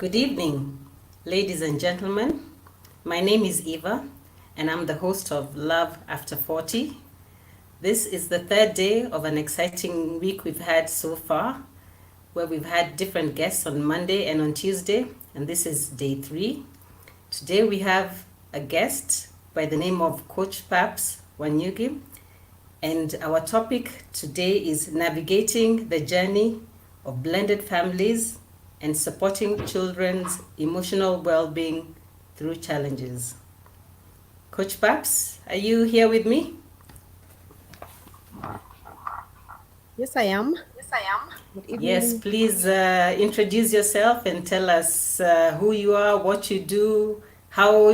Good evening, ladies and gentlemen. My name is Eva, and I'm the host of Love After 40. This is the third day of an exciting week we've had so far, where we've had different guests on Monday and on Tuesday, and this is day three. Today we have a guest by the name of Coach Paps Wanyugi, and our topic today is navigating the journey of blended families and supporting children's emotional well-being through challenges. Coach Paps, are you here with me? Yes, I am. Good Yes, evening. please introduce yourself and tell us who you are, what you do, how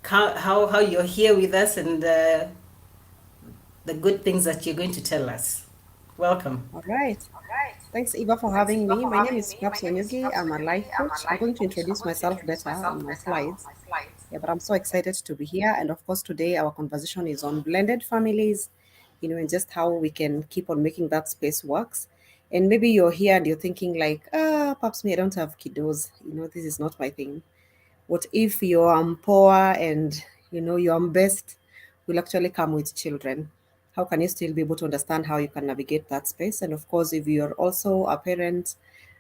you're here with us, and the good things that you're going to tell us. Welcome. All right. Thanks, Eva, for having me. My name is Paps Wanyugi. I'm a life coach. I'm going to introduce myself better on my slides. Yeah, but I'm so excited to be here. And of course, today our conversation is on blended families, and just how we can keep on making that space works. And maybe you're here and you're thinking like, perhaps me, I don't have kiddos. This is not my thing. What if your poor and your best will actually come with children? How can you still be able to understand how you can navigate that space? And of course, if you're also a parent,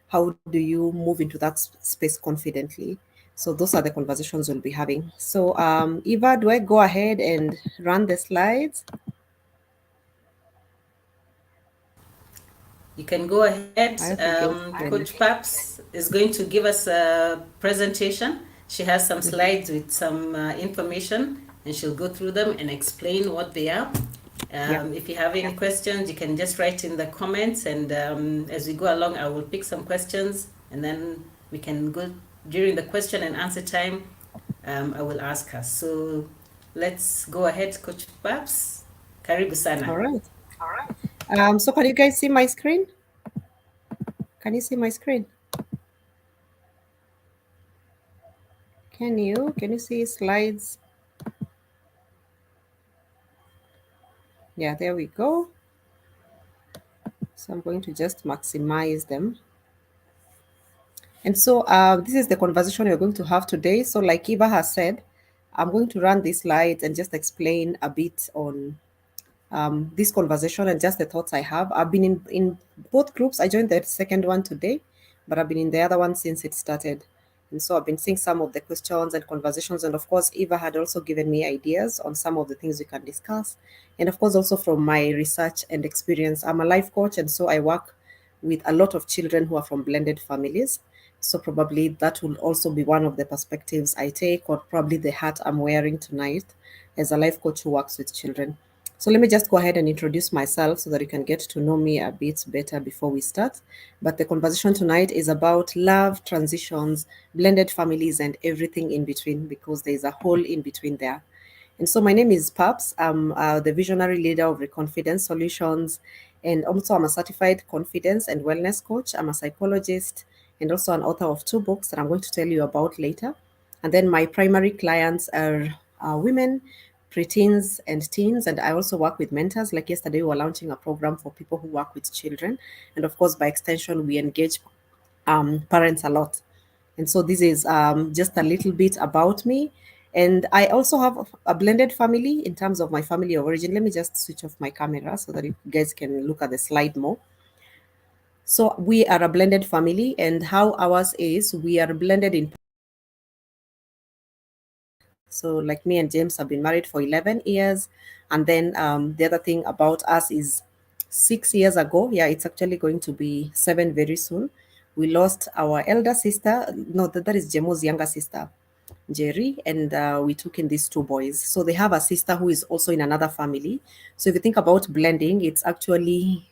how do you move into that space confidently? So those are the conversations we'll be having. So Eva, do I go ahead and run the slides? You can go ahead. I hope you guys can. Coach Paps is going to give us a presentation. She has some Mhm. slides with some information, and she'll go through them and explain what they are. Yeah. If you have any questions, you can just write in the comments, and as we go along, I will pick some questions, and then we can go during the question and answer time. I will ask her. So let's go ahead, Coach Paps. Karibu All sana. right. So can you guys see my screen? Can you see my screen? Can you? Can you see slides? Yeah, there we go. So I'm going to just maximize them. And so this is the conversation we're going to have today. So like Eva has said, I'm going to run these slides and just explain a bit on this conversation and just the thoughts I have. I've been in both groups. I joined the second one today, but I've been in the other one since it started. And so I've been seeing some of the questions and conversations. And of course, Eva had also given me ideas on some of the things we can discuss. And of course, also from my research and experience, I'm a life coach. And so I work with a lot of children who are from blended families. So probably that will also be one of the perspectives I take, or probably the hat I'm wearing tonight as a life coach who works with children. So let me just go ahead and introduce myself so that you can get to know me a bit better before we start. But the conversation tonight is about love, transitions, blended families, and everything in between, because there's a whole in between there. And so my name is Paps. I'm the visionary leader of Reconfidence Solutions. And also, I'm a certified confidence and wellness coach. I'm a psychologist and also an author of two books that I'm going to tell you about later. And then my primary clients are women, preteens, and teens. And I also work with mentors. Like yesterday, we were launching a program for people who work with children. And of course, by extension, we engage parents a lot. And so this is just a little bit about me. And I also have a blended family in terms of my family of origin. Let me just switch off my camera so that you guys can look at the slide more. So we are a blended family, and how ours is, we are blended in. So like me and James have been married for 11 years. And then the other thing about us is 6 years ago, yeah, it's actually going to be seven very soon. We lost our elder sister. No, that is Jemo's younger sister, Jerry, and we took in these two boys. So they have a sister who is also in another family. So if you think about blending, it's actually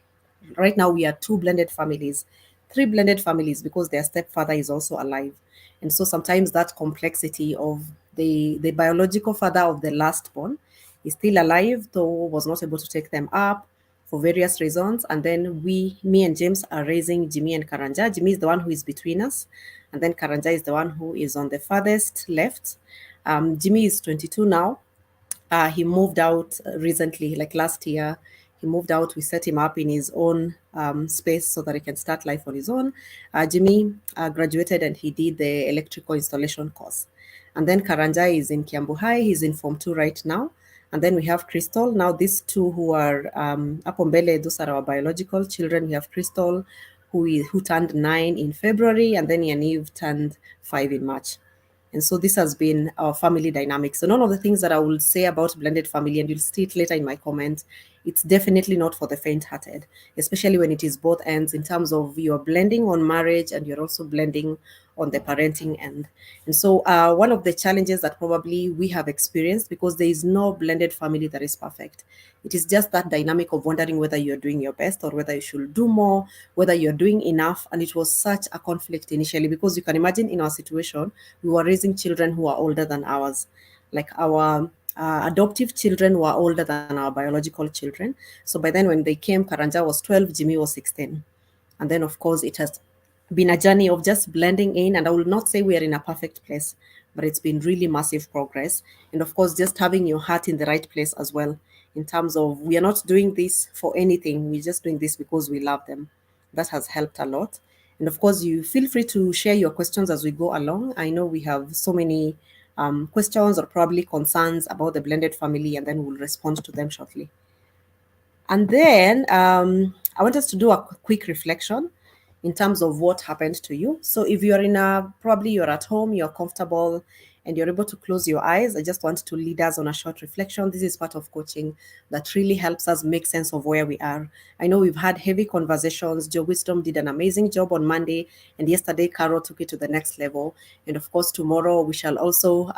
right now we are two blended families, three blended families, because their stepfather is also alive. And so sometimes that complexity of the biological father of the last born is still alive, though was not able to take them up for various reasons. And then me and James are raising Jimmy and Karanja. Jimmy is the one who is between us, and then Karanja is the one who is on the farthest left. Jimmy is 22 now. He moved out recently, like last year. He moved out. We set him up in his own space so that he can start life on his own. Jimmy graduated and he did the electrical installation course. And then Karanja is in Kiambu High. He's in Form 2 right now. And then we have Crystal. Now, these two who are Apombele, those are our biological children. We have Crystal, who turned 9 in February, and then Yaniv turned 5 in March. And so this has been our family dynamic. So none of the things that I will say about blended family, and you'll see it later in my comments, it's definitely not for the faint-hearted, especially when it is both ends in terms of you're blending on marriage and you're also blending on the parenting end. And so one of the challenges that probably we have experienced, because there is no blended family that is perfect, it is just that dynamic of wondering whether you're doing your best or whether you should do more, whether you're doing enough. And it was such a conflict initially, because you can imagine in our situation, we were raising children who are older than ours. Like our adoptive children were older than our biological children. So by then, when they came, Karanja was 12, Jimmy was 16. And then, of course, it has been a journey of just blending in. And I will not say we are in a perfect place, but it's been really massive progress. And of course, just having your heart in the right place as well, in terms of we are not doing this for anything, we're just doing this because we love them. That has helped a lot. And of course, you feel free to share your questions as we go along. I know we have so many questions or probably concerns about the blended family, and then we'll respond to them shortly. And then I want us to do a quick reflection in terms of what happened to you. So if you're probably you're at home, you're comfortable, and you're able to close your eyes, I just want to lead us on a short reflection. This is part of coaching that really helps us make sense of where we are. I know we've had heavy conversations. Joe Wisdom did an amazing job on Monday, and yesterday Carol took it to the next level. And of course, tomorrow we shall also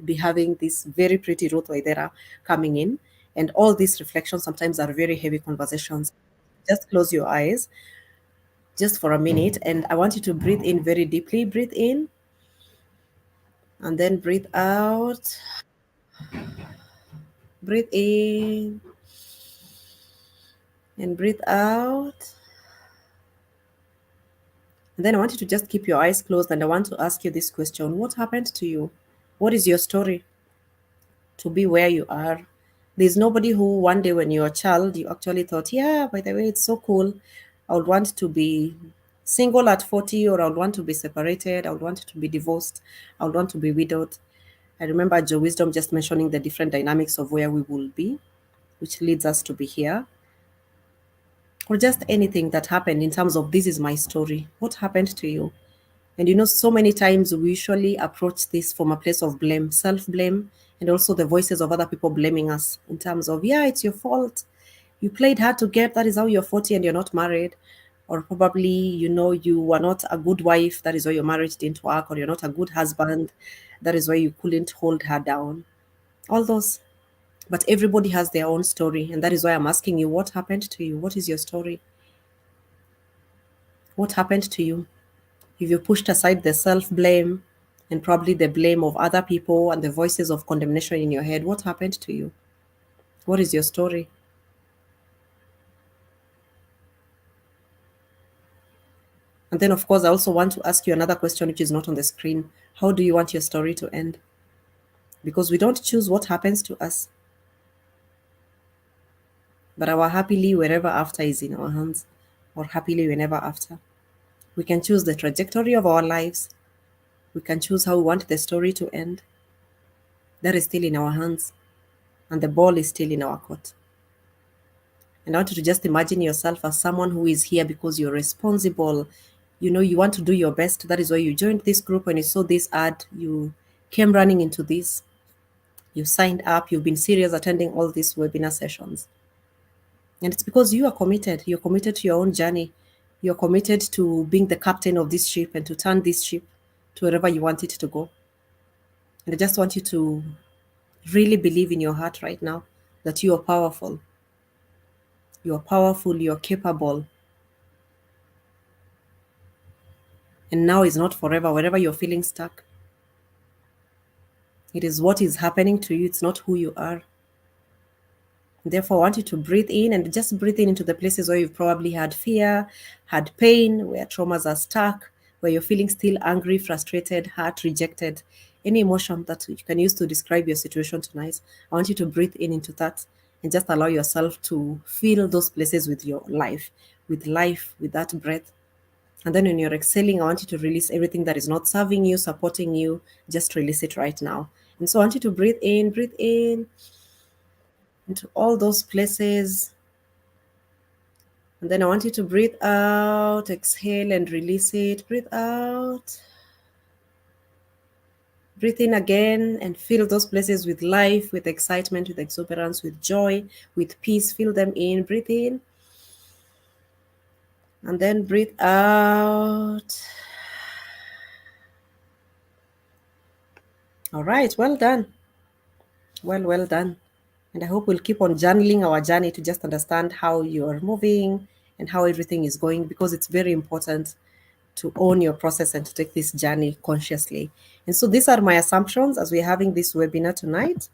be having this very pretty Ruth Waidera coming in. And all these reflections sometimes are very heavy conversations. Just close your eyes just for a minute, and I want you to breathe in very deeply. Breathe in and then breathe out. Breathe in and breathe out. And then I want you to just keep your eyes closed, and I want to ask you this question. What happened to you? What is your story to be where you are? There's nobody who one day when you're a child, you actually thought, yeah, by the way, it's so cool. I would want to be single at 40, or I would want to be separated. I would want to be divorced. I would want to be widowed. I remember Joe Wisdom just mentioning the different dynamics of where we will be, which leads us to be here. Or just anything that happened in terms of this is my story. What happened to you? And so many times we usually approach this from a place of blame, self blame, and also the voices of other people blaming us in terms of, yeah, it's your fault. You played hard to get, that is how you're 40 and you're not married. Or probably, you were not a good wife, that is why your marriage didn't work. Or you're not a good husband, that is why you couldn't hold her down. All those. But everybody has their own story. And that is why I'm asking you, what happened to you? What is your story? What happened to you? If you pushed aside the self blame and probably the blame of other people and the voices of condemnation in your head, what happened to you? What is your story? And then, of course, I also want to ask you another question, which is not on the screen. How do you want your story to end? Because we don't choose what happens to us, but our happily wherever after is in our hands, or happily whenever after. We can choose the trajectory of our lives. We can choose how we want the story to end. That is still in our hands, and the ball is still in our court. And I want you to just imagine yourself as someone who is here because you're responsible. You want to do your best. That is why you joined this group. When you saw this ad, you came running into this. You signed up. You've been serious attending all these webinar sessions. And it's because you are committed. You're committed to your own journey. You're committed to being the captain of this ship and to turn this ship to wherever you want it to go. And I just want you to really believe in your heart right now that you are powerful. You are powerful. You are capable. And now is not forever. Wherever you're feeling stuck, it is what is happening to you. It's not who you are. Therefore, I want you to breathe in and just breathe in into the places where you've probably had fear, had pain, where traumas are stuck, where you're feeling still angry, frustrated, hurt, rejected. Any emotion that you can use to describe your situation tonight, I want you to breathe in into that and just allow yourself to fill those places with your life, with that breath. And then when you're exhaling, I want you to release everything that is not serving you, supporting you. Just release it right now. And so I want you to breathe in into all those places. And then I want you to breathe out, exhale and release it. Breathe out. Breathe in again and fill those places with life, with excitement, with exuberance, with joy, with peace. Fill them in. Breathe in and then breathe out. All right, well done. Well done. And I hope we'll keep on journaling our journey to just understand how you're moving and how everything is going, because it's very important to own your process and to take this journey consciously. And so these are my assumptions as we're having this webinar tonight.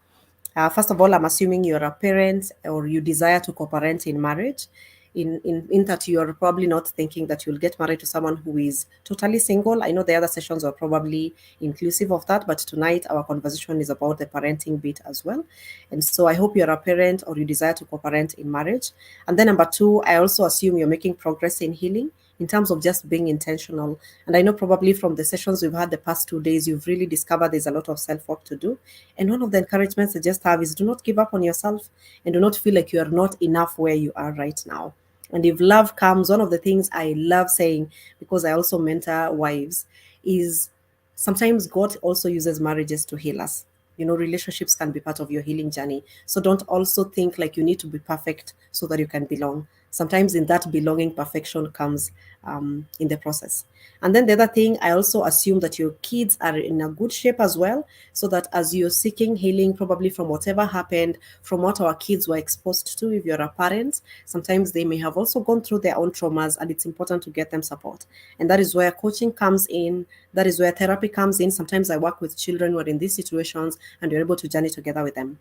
First of all, I'm assuming you're a parent or you desire to co-parent in marriage. In that you're probably not thinking that you'll get married to someone who is totally single. I know the other sessions are probably inclusive of that, but tonight our conversation is about the parenting bit as well. And so I hope you're a parent or you desire to co-parent in marriage. And then number two, I also assume you're making progress in healing in terms of just being intentional. And I know probably from the sessions we've had the past 2 days, you've really discovered there's a lot of self work to do. And one of the encouragements I just have is do not give up on yourself and do not feel like you are not enough where you are right now. And if love comes, one of the things I love saying, because I also mentor wives, is sometimes God also uses marriages to heal us. You know, relationships can be part of your healing journey. So don't also think like you need to be perfect so that you can belong. Sometimes in that belonging, perfection comes in the process. And then the other thing, I also assume that your kids are in a good shape as well, so that as you're seeking healing, probably from whatever happened, from what our kids were exposed to, if you're a parent, sometimes they may have also gone through their own traumas, and it's important to get them support. And that is where coaching comes in. That is where therapy comes in. Sometimes I work with children who are in these situations, and you're able to journey together with them.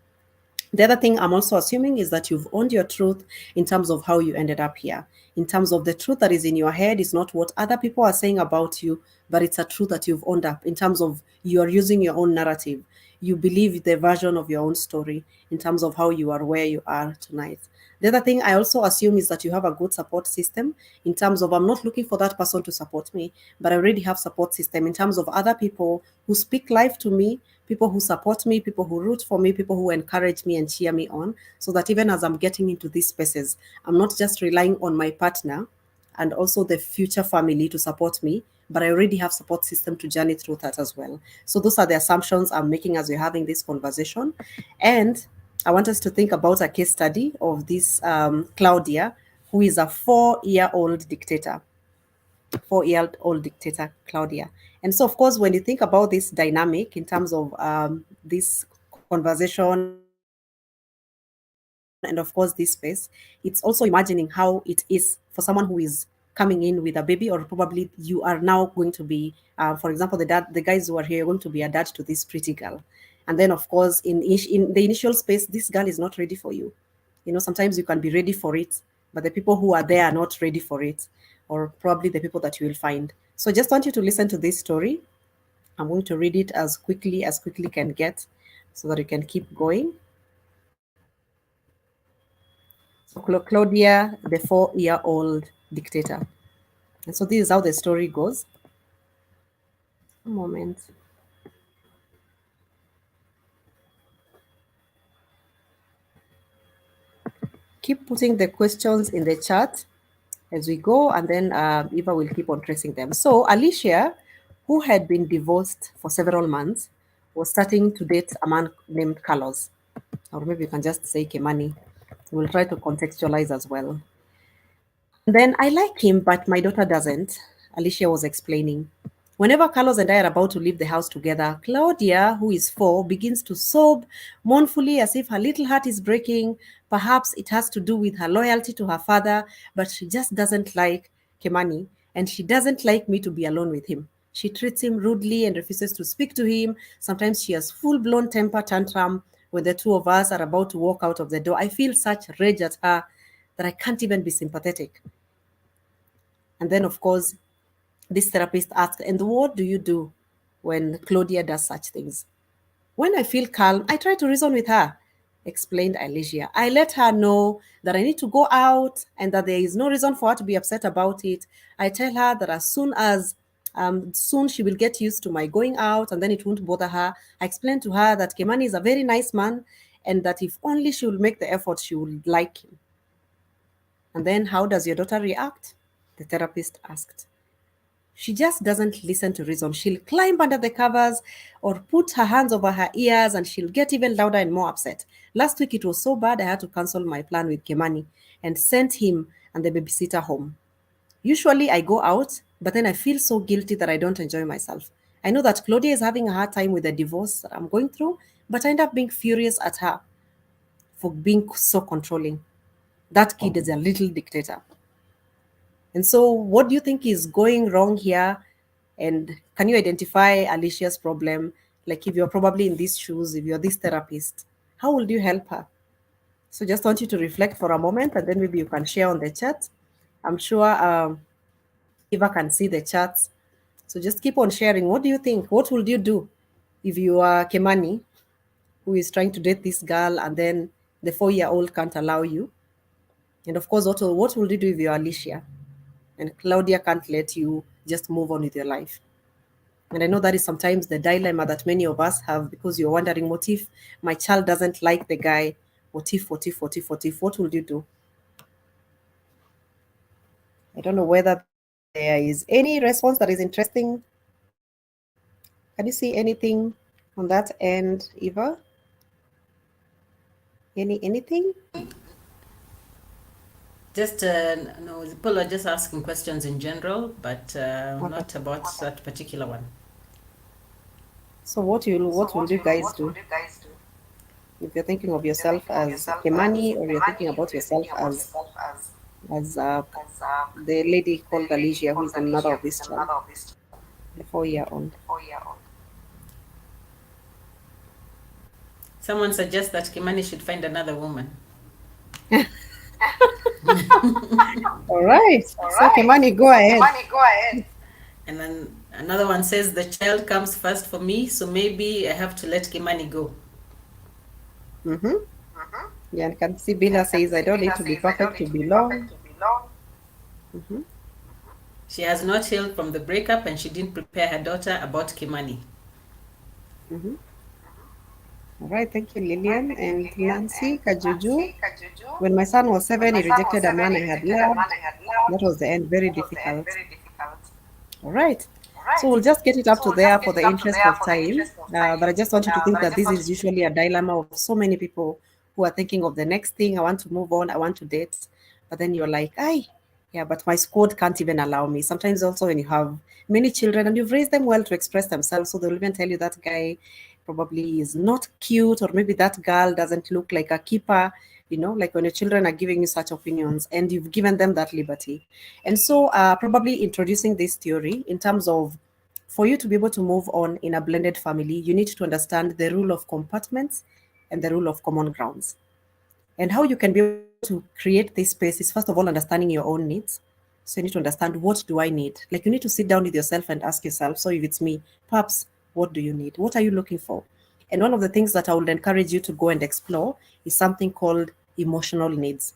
The other thing I'm also assuming is that you've owned your truth in terms of how you ended up here. In terms of the truth that is in your head is not what other people are saying about you, but it's a truth that you've owned up in terms of you are using your own narrative. You believe the version of your own story in terms of how you are where you are tonight. The other thing I also assume is that you have a good support system in terms of I'm not looking for that person to support me, but I already have support system in terms of other people who speak life to me, people who support me, people who root for me, people who encourage me and cheer me on, so that even as I'm getting into these spaces, I'm not just relying on my partner and also the future family to support me, but I already have support system to journey through that as well. So those are the assumptions I'm making as we're having this conversation. And I want us to think about a case study of this Claudia, who is a 4-year-old dictator. 4-year-old dictator Claudia. And so, of course, when you think about this dynamic in terms of this conversation and, of course, this space, it's also imagining how it is for someone who is coming in with a baby, or probably you are now going to be, for example, the guys who are here, you're going to be a dad to this pretty girl. And then, of course, in the initial space, this girl is not ready for you. Sometimes you can be ready for it, but the people who are there are not ready for it, or probably the people that you will find. So I just want you to listen to this story. I'm going to read it as quickly can get, so that you can keep going. So Claudia, the 4-year-old dictator. And so this is how the story goes. A moment. Keep putting the questions in the chat as we go, and then Eva will keep on tracing them. So Alicia, who had been divorced for several months, was starting to date a man named Carlos, or maybe you can just say Kemani. We'll try to contextualize as well. And then I like him, but my daughter doesn't, Alicia was explaining. Whenever Carlos and I are about to leave the house together, Claudia, who is 4, begins to sob mournfully as if her little heart is breaking. Perhaps it has to do with her loyalty to her father, but she just doesn't like Kemani, and she doesn't like me to be alone with him. She treats him rudely and refuses to speak to him. Sometimes she has full-blown temper tantrum when the two of us are about to walk out of the door. I feel such rage at her that I can't even be sympathetic. And then, of course, this therapist asked, and what do you do when Claudia does such things? When I feel calm, I try to reason with her. explained Alicia. I let her know that I need to go out and that there is no reason for her to be upset about it. I tell her that as soon she will get used to my going out and then it won't bother her. I explained to her that Kemani is a very nice man and that if only she will make the effort, she would like him. And then, how does your daughter react? The therapist asked. She just doesn't listen to reason. She'll climb under the covers or put her hands over her ears and she'll get even louder and more upset. Last week it was so bad I had to cancel my plan with Kemani and sent him and the babysitter home. Usually I go out, but then I feel so guilty that I don't enjoy myself. I know that Claudia is having a hard time with the divorce that I'm going through, but I end up being furious at her for being so controlling. That kid is a little dictator. And so, what do you think is going wrong here? And can you identify Alicia's problem? Like, if you're probably in these shoes, if you're this therapist, how would you help her? So, just want you to reflect for a moment and then maybe you can share on the chat. I'm sure Eva can see the chats. So, just keep on sharing. What do you think? What would you do if you are Kemani, who is trying to date this girl and then the 4-year-old can't allow you? And of course, what will you do if you're Alicia? And Claudia can't let you just move on with your life. And I know that is sometimes the dilemma that many of us have because you're wondering, what if my child doesn't like the guy? What if? What will you do? I don't know whether there is any response that is interesting. Can you see anything on that end, Eva? Anything? Just no, people are just asking questions in general, but not about that particular one. So what will you guys do? If you're thinking of yourself as Kemani or you're thinking about yourself as the lady called Alicia, who is the mother of this child, the 4-year-old. Someone suggests that Kimani should find another woman. All right. So Kemani, go ahead. And then another one says the child comes first for me, so maybe I have to let Kimani go. Mm-hmm. Yeah, and can see Bila says, I don't need to be perfect to belong. Mm-hmm. She has not healed from the breakup and she didn't prepare her daughter about Kimani. Mm-hmm. All right, thank you, Lillian. And Nancy Kajuju. When my son was 7, he rejected a man I had loved. That was the end, very difficult. All right. So we'll just get it up to there for the interest of time. But I just want you to think that this is usually a dilemma of so many people who are thinking of the next thing. I want to move on. I want to date. But then you're like, yeah, but my squad can't even allow me. Sometimes also when you have many children and you've raised them well to express themselves, so they'll even tell you that guy probably is not cute, or maybe that girl doesn't look like a keeper, like when your children are giving you such opinions and you've given them that liberty. And so probably introducing this theory in terms of, for you to be able to move on in a blended family, you need to understand the rule of compartments and the rule of common grounds. And how you can be able to create this space is, first of all, understanding your own needs. So you need to understand, what do I need? Like, you need to sit down with yourself and ask yourself, so if it's me, perhaps, what do you need? What are you looking for? And one of the things that I would encourage you to go and explore is something called emotional needs.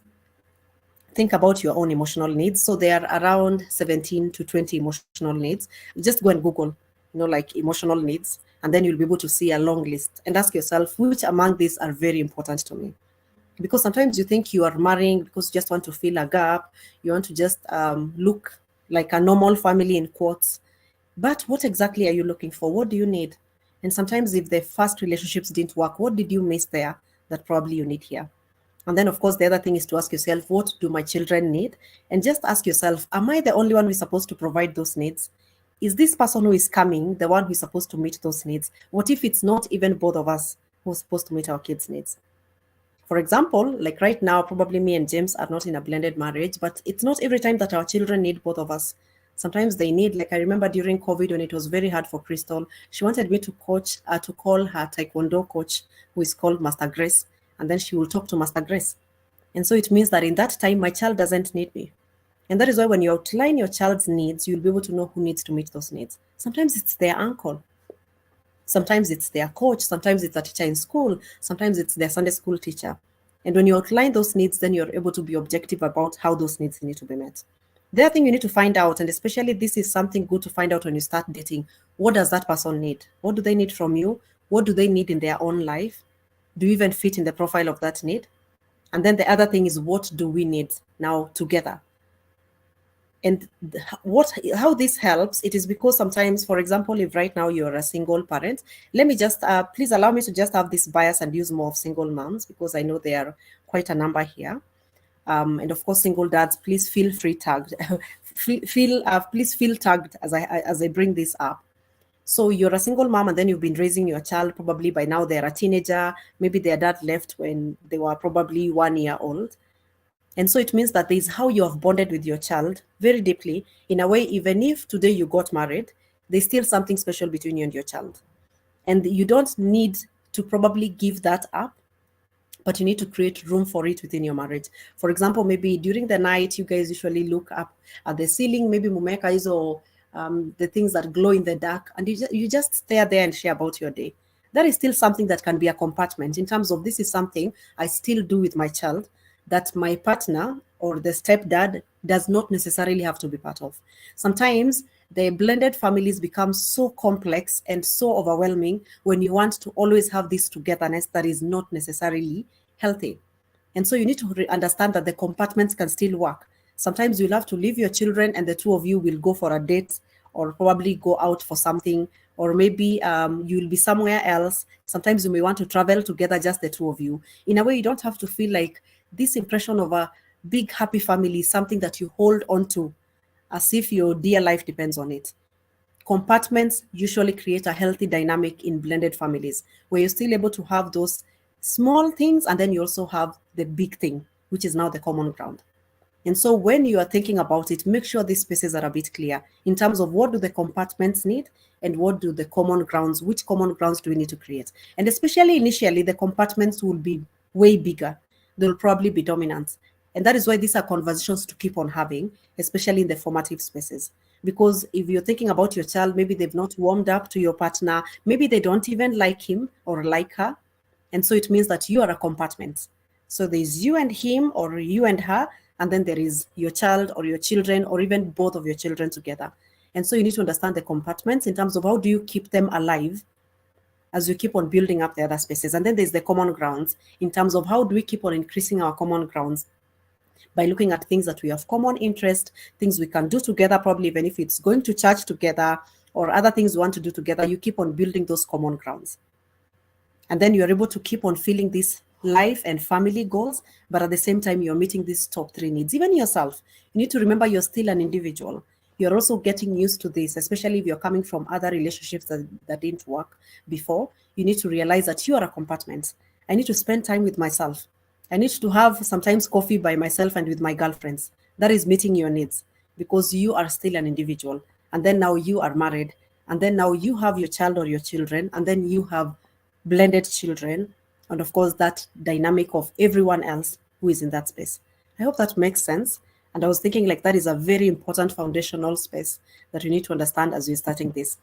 Think about your own emotional needs. So there are around 17 to 20 emotional needs. Just go and Google, like emotional needs, and then you'll be able to see a long list and ask yourself, which among these are very important to me? Because sometimes you think you are marrying because you just want to fill a gap. You want to just look like a normal family in quotes. But what exactly are you looking for? What do you need? And sometimes if the first relationships didn't work, what did you miss there that probably you need here? And then, of course, the other thing is to ask yourself, what do my children need? And just ask yourself, am I the only one who's supposed to provide those needs? Is this person who is coming the one who's supposed to meet those needs? What if it's not even both of us who's supposed to meet our kids' needs? For example, like right now, probably me and James are not in a blended marriage, but it's not every time that our children need both of us. Sometimes they need, like I remember during COVID when it was very hard for Crystal, she wanted me to call her taekwondo coach, who is called Master Grace, and then she will talk to Master Grace. And so it means that in that time, my child doesn't need me. And that is why when you outline your child's needs, you'll be able to know who needs to meet those needs. Sometimes it's their uncle. Sometimes it's their coach, sometimes it's a teacher in school, sometimes it's their Sunday school teacher. And when you outline those needs, then you're able to be objective about how those needs need to be met. The other thing you need to find out, and especially this is something good to find out when you start dating, what does that person need? What do they need from you? What do they need in their own life? Do you even fit in the profile of that need? And then the other thing is, what do we need now together? And how this helps, it is because sometimes, for example, if right now you're a single parent, let me just please allow me to just have this bias and use more of single moms, because I know there are quite a number here. And of course, single dads, please feel free tagged. Please feel tagged as I bring this up. So you're a single mom, and then you've been raising your child. Probably by now they're a teenager. Maybe their dad left when they were probably 1 year old. And so it means that there's how you have bonded with your child very deeply. In a way, even if today you got married, there's still something special between you and your child. And you don't need to probably give that up, but you need to create room for it within your marriage. For example, maybe during the night, you guys usually look up at the ceiling, maybe mumeka hizo the things that glow in the dark, and you just stare there and share about your day. That is still something that can be a compartment in terms of, this is something I still do with my child that my partner or the stepdad does not necessarily have to be part of. Sometimes the blended families become so complex and so overwhelming when you want to always have this togetherness that is not necessarily healthy. And so you need to understand that the compartments can still work. Sometimes you'll have to leave your children and the two of you will go for a date, or probably go out for something, or maybe you'll be somewhere else. Sometimes you may want to travel together, just the two of you. In a way, you don't have to feel like this impression of a big happy family is something that you hold on to as if your dear life depends on it. Compartments usually create a healthy dynamic in blended families, where you're still able to have those small things, and then you also have the big thing, which is now the common ground. And so when you are thinking about it, make sure these spaces are a bit clear in terms of what do the compartments need and what do the common grounds, which common grounds do we need to create? And especially initially, the compartments will be way bigger. They'll probably be dominant. And that is why these are conversations to keep on having, especially in the formative spaces. Because if you're thinking about your child, maybe they've not warmed up to your partner, maybe they don't even like him or like her. And so it means that you are a compartment. So there's you and him, or you and her, and then there is your child or your children, or even both of your children together. And so you need to understand the compartments in terms of how do you keep them alive as you keep on building up the other spaces. And then there's the common grounds in terms of how do we keep on increasing our common grounds by looking at things that we have common interest, things we can do together, probably even if it's going to church together or other things we want to do together. You keep on building those common grounds. And then you're able to keep on filling these life and family goals, but at the same time, you're meeting these top 3 needs. Even yourself, you need to remember you're still an individual. You're also getting used to this, especially if you're coming from other relationships that didn't work before. You need to realize that you are a compartment. I need to spend time with myself. I need to have sometimes coffee by myself and with my girlfriends. That is meeting your needs, because you are still an individual. And then now you are married. And then now you have your child or your children. And then you have blended children. And of course, that dynamic of everyone else who is in that space. I hope that makes sense. And I was thinking like that is a very important foundational space that you need to understand as you're starting this.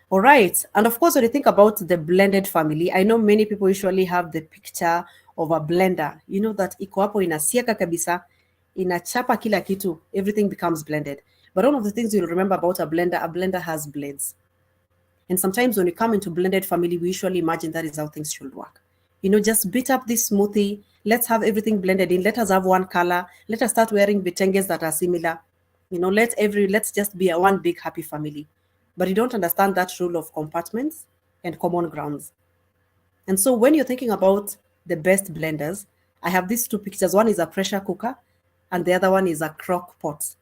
All right. And of course, when you think about the blended family, I know many people usually have the picture of a blender. You know that iko hapo inasiaka kabisa, inachapa kila kitu, everything becomes blended. But one of the things you'll remember about a blender has blades. And sometimes when you come into blended family, we usually imagine that is how things should work. You know, just beat up this smoothie. Let's have everything blended in. Let us have one color. Let us start wearing vitenges that are similar. You know, let's just be a one big happy family. But you don't understand that rule of compartments and common grounds. And so when you're thinking about the best blenders, I have these 2 pictures. One is a pressure cooker and the other one is a crock pot.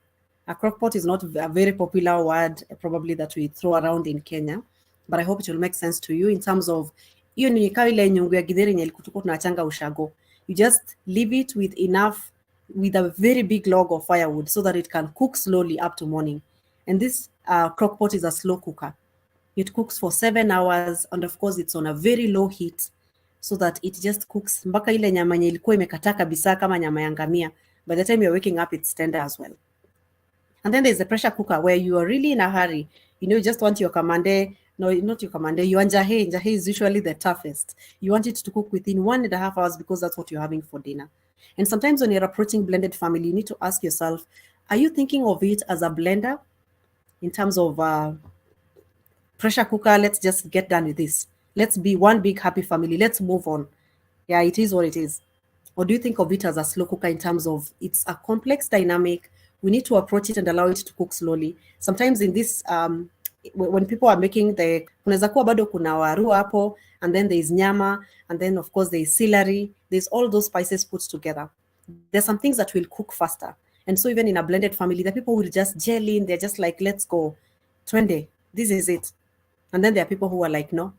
A crock pot is not a very popular word probably that we throw around in Kenya, but I hope it will make sense to you in terms of you just leave it with a very big log of firewood so that it can cook slowly up to morning. And this crock pot is a slow cooker. It cooks for 7 hours, and of course it's on a very low heat so that it just cooks mpaka ile nyama yenye ilikuwa imekata kabisa kama nyama ya ngamia. By the time you're waking up, it's tender as well. And then there's the pressure cooker where you are really in a hurry. You know, you just want your kamande No, not your commander. You are Jahe. Jahe is usually the toughest. You want it to cook within 1.5 hours because that's what you're having for dinner. And sometimes when you're approaching blended family, you need to ask yourself, are you thinking of it as a blender in terms of pressure cooker? Let's just get done with this. Let's be one big happy family. Let's move on. Yeah, it is what it is. Or do you think of it as a slow cooker in terms of it's a complex dynamic? We need to approach it and allow it to cook slowly. Sometimes in this, when people are making the, kunaweza kuwa bado kuna waru hapo, and then there's nyama, and then of course there's celery, there's all those spices put together. There's some things that will cook faster. And so even in a blended family, the people will just gel in, they're just like, let's go. Twende, this is it. And then there are people who are like, no,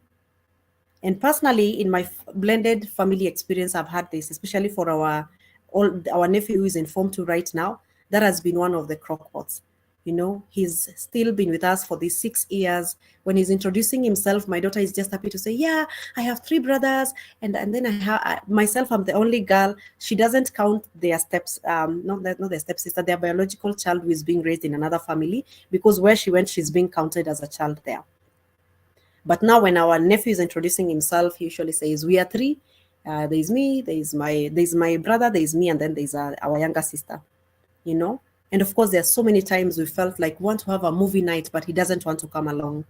and personally, in my blended family experience, I've had this, especially for our nephew who is in Form 2 right now. That has been one of the crockpots. You know, he's still been with us for these 6 years. When he's introducing himself, my daughter is just happy to say, "Yeah, I have 3 brothers, and then myself. I'm the only girl." She doesn't count their steps, not their stepsister, their biological child who is being raised in another family, because where she went, she's being counted as a child there. But now when our nephew is introducing himself, he usually says, "We are three. There's me, there's my brother, there's me, and then there's our younger sister." You know? And of course, there are so many times we felt like we want to have a movie night, but he doesn't want to come along.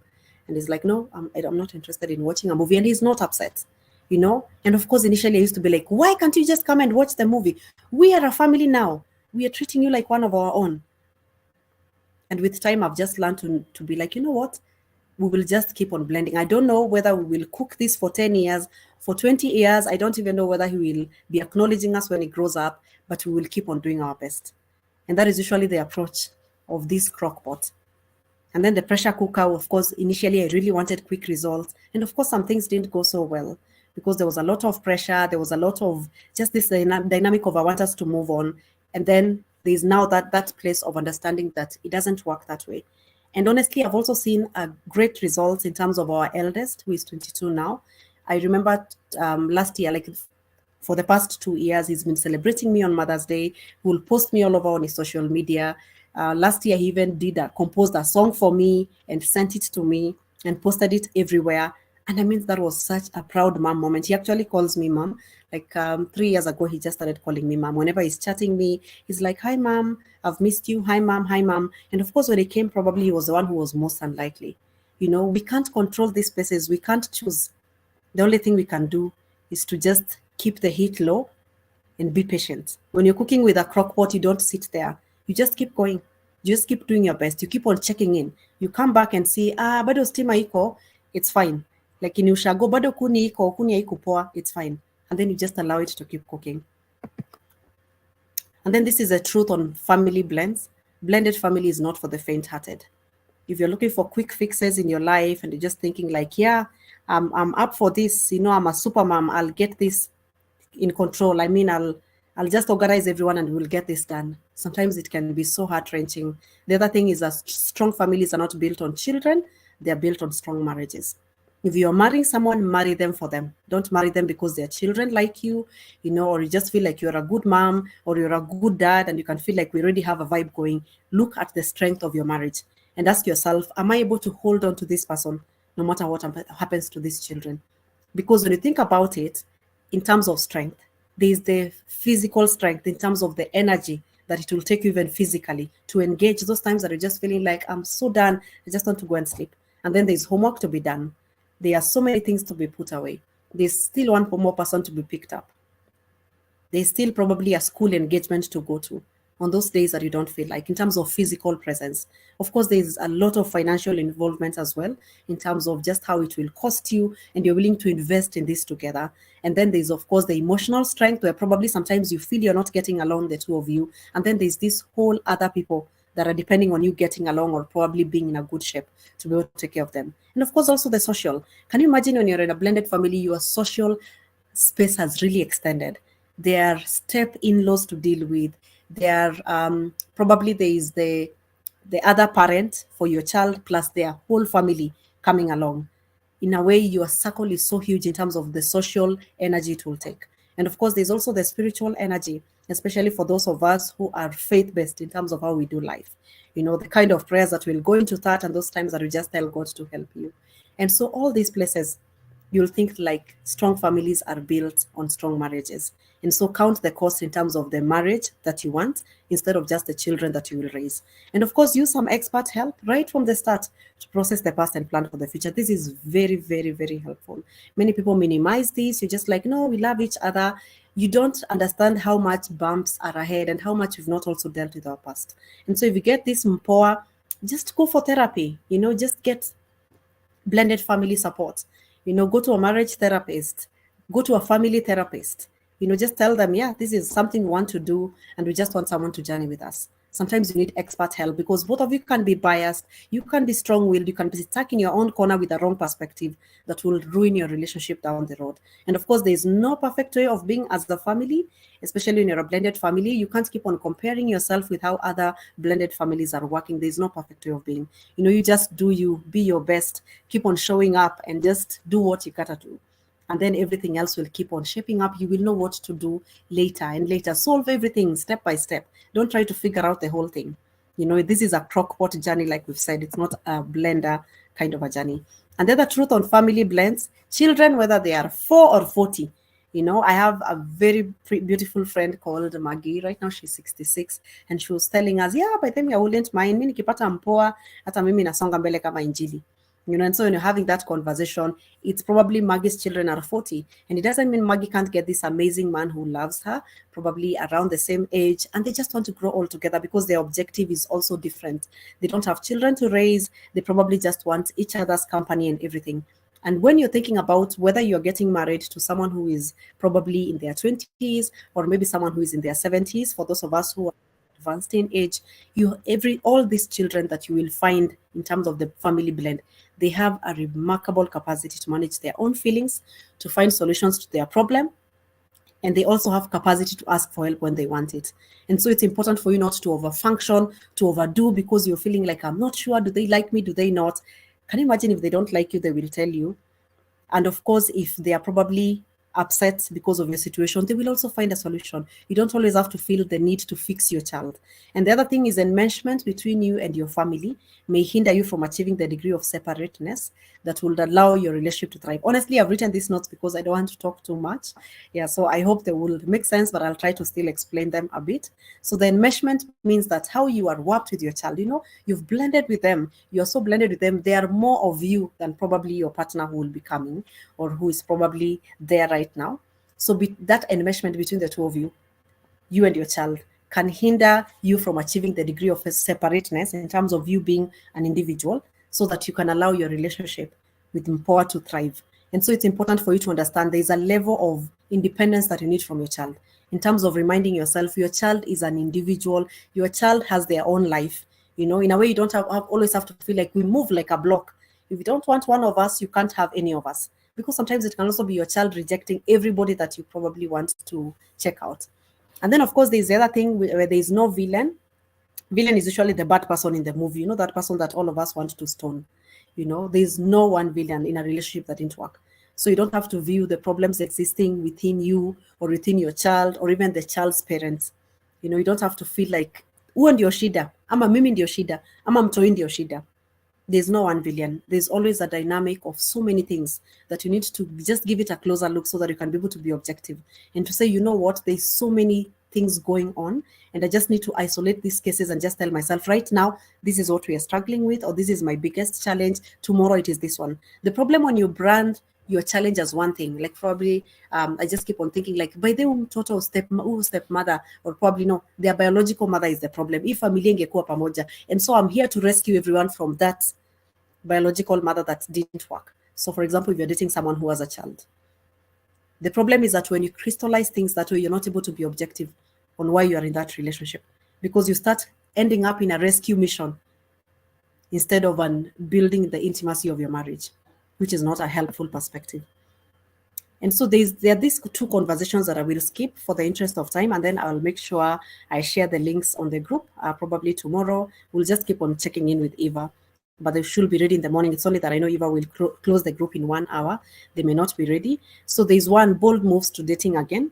And he's like, "No, I'm not interested in watching a movie." And he's not upset, you know? And of course, initially I used to be like, "Why can't you just come and watch the movie? We are a family now. We are treating you like one of our own." And with time, I've just learned to be like, you know what? We will just keep on blending. I don't know whether we will cook this for 10 years, for 20 years. I don't even know whether he will be acknowledging us when he grows up, but we will keep on doing our best. And that is usually the approach of this crock pot. And then the pressure cooker, of course, initially I really wanted quick results. And of course, some things didn't go so well because there was a lot of pressure. There was a lot of just this dynamic of I want us to move on. And then there's now that place of understanding that it doesn't work that way. And honestly, I've also seen a great results in terms of our eldest, who is 22 now. I remember last year, like for the past 2 years, he's been celebrating me on Mother's Day. He will post me all over on his social media. Last year, he even composed a song for me and sent it to me and posted it everywhere. And I mean, that was such a proud mom moment. He actually calls me mom. Like 3 years ago, he just started calling me mom. Whenever he's chatting me, he's like, "Hi, mom. I've missed you. Hi, mom. Hi, mom." And of course, when he came, probably he was the one who was most unlikely. You know, we can't control these places. We can't choose. The only thing we can do is to just keep the heat low and be patient. When you're cooking with a crock pot, you don't sit there. You just keep going. You just keep doing your best. You keep on checking in. You come back and see, bado stima iko, it's fine. Like in ushago, bado kuni iko, kuni haiko poa, it's fine. And then you just allow it to keep cooking. And then this is a truth on family blends. Blended family is not for the faint-hearted. If you're looking for quick fixes in your life and you're just thinking like, yeah, I'm up for this, you know, I'm a super mom, I'll get this in control. I mean, I'll just organize everyone and we'll get this done. Sometimes it can be so heart-wrenching. The other thing is that strong families are not built on children, they're built on strong marriages. If you're marrying someone, marry them for them. Don't marry them because they're children like you know, or you just feel like you're a good mom or you're a good dad and you can feel like we already have a vibe going. Look at the strength of your marriage and ask yourself, am I able to hold on to this person no matter what happens to these children? Because when you think about it, in terms of strength, there's the physical strength in terms of the energy that it will take you even physically to engage those times that you're just feeling like, I'm so done, I just want to go and sleep. And then there's homework to be done. There are so many things to be put away. There's still one more person to be picked up. There's still probably a school engagement to go to on those days that you don't feel like, in terms of physical presence. Of course, there's a lot of financial involvement as well, in terms of just how it will cost you, and you're willing to invest in this together. And then there's, of course, the emotional strength, where probably sometimes you feel you're not getting along, the two of you. And then there's this whole other people that are depending on you getting along or probably being in a good shape to be able to take care of them. And of course, also the social. Can you imagine when you're in a blended family, your social space has really extended? There are step in-laws to deal with. There probably there is the other parent for your child plus their whole family coming along. In a way, your circle is so huge in terms of the social energy it will take. And of course, there's also the spiritual energy, especially for those of us who are faith-based in terms of how we do life. You know, the kind of prayers that will go into that and those times that we just tell God to help you. And so all these places, you'll think like strong families are built on strong marriages. And so count the cost in terms of the marriage that you want instead of just the children that you will raise. And of course, use some expert help right from the start to process the past and plan for the future. This is very, very, very helpful. Many people minimize this. You're just like, no, we love each other. You don't understand how much bumps are ahead and how much we've not also dealt with our past. And so if you get this mpoa, just go for therapy, just get blended family support. Go to a marriage therapist, go to a family therapist. Just tell them, yeah, this is something we want to do, and we just want someone to journey with us. Sometimes you need expert help because both of you can be biased, you can be strong willed, you can be stuck in your own corner with the wrong perspective that will ruin your relationship down the road. And of course, there's no perfect way of being as a family, especially when you're a blended family. You can't keep on comparing yourself with how other blended families are working. There's no perfect way of being. You just do you, be your best, keep on showing up, and just do what you gotta do. And then everything else will keep on shaping up. You will know what to do later and later. Solve everything step by step. Don't try to figure out the whole thing. This is a crockpot journey, like we've said. It's not a blender kind of a journey. And then the truth on family blends, children, whether they are 4 or 40. I have a very beautiful friend called Maggie. Right now she's 66, and she was telling us, yeah, by the time I wouldn't mind, mimi nikipata mpoa, hata mimi nasonga mbele kama injili. And so when you're having that conversation, it's probably Maggie's children are 40. And it doesn't mean Maggie can't get this amazing man who loves her, probably around the same age, and they just want to grow all together because their objective is also different. They don't have children to raise, they probably just want each other's company and everything. And when you're thinking about whether you're getting married to someone who is probably in their 20s or maybe someone who is in their 70s, for those of us who are advanced in age, all these children that you will find in terms of the family blend, they have a remarkable capacity to manage their own feelings, to find solutions to their problem, and they also have capacity to ask for help when they want it. And so it's important for you not to overfunction, to overdo because you're feeling like, I'm not sure, do they like me, do they not? Can you imagine if they don't like you, they will tell you? And of course, if they are probably upset because of your situation, they will also find a solution. You don't always have to feel the need to fix your child. And the other thing is enmeshment between you and your family may hinder you from achieving the degree of separateness that will allow your relationship to thrive. Honestly, I've written these notes because I don't want to talk too much. Yeah, so I hope they will make sense, but I'll try to still explain them a bit. So the enmeshment means that how you are warped with your child, you've blended with them. You're so blended with them. They are more of you than probably your partner who will be coming or who is probably there right now. So that enmeshment between the two of you and your child, can hinder you from achieving the degree of separateness in terms of you being an individual so that you can allow your relationship with Mpoa to thrive. And so it's important for you to understand there's a level of independence that you need from your child in terms of reminding yourself your child is an individual, your child has their own life. In a way, you don't always have to feel like we move like a block. If you don't want one of us, you can't have any of us. Because sometimes it can also be your child rejecting everybody that you probably want to check out. And then, of course, there's the other thing where there's no villain. Villain is usually the bad person in the movie, that person that all of us want to stone. There's no one villain in a relationship that didn't work. So you don't have to view the problems existing within you or within your child or even the child's parents. You don't have to feel like, huo ndio shida, ama mimi ndio shida, ama mtoi ndio shida. There's no one villain. There's always a dynamic of so many things that you need to just give it a closer look so that you can be able to be objective and to say, you know what, there's so many things going on and I just need to isolate these cases and just tell myself right now, this is what we are struggling with, or this is my biggest challenge. Tomorrow it is this one. The problem when you brand your challenge as one thing, like probably I just keep on thinking like by the total stepmother, or probably no, their biological mother is the problem. If familia ingekuwa pamoja, and so I'm here to rescue everyone from that biological mother that didn't work. So for example, if you're dating someone who has a child, the problem is that when you crystallize things that way, you're not able to be objective on why you are in that relationship, because you start ending up in a rescue mission instead of building the intimacy of your marriage, which is not a helpful perspective. And so there are these two conversations that I will skip for the interest of time, and then I'll make sure I share the links on the group probably tomorrow. We'll just keep on checking in with Eva, but they should be ready in the morning. It's only that I know Eva will close the group in 1 hour. They may not be ready. So there's one, bold moves to dating again.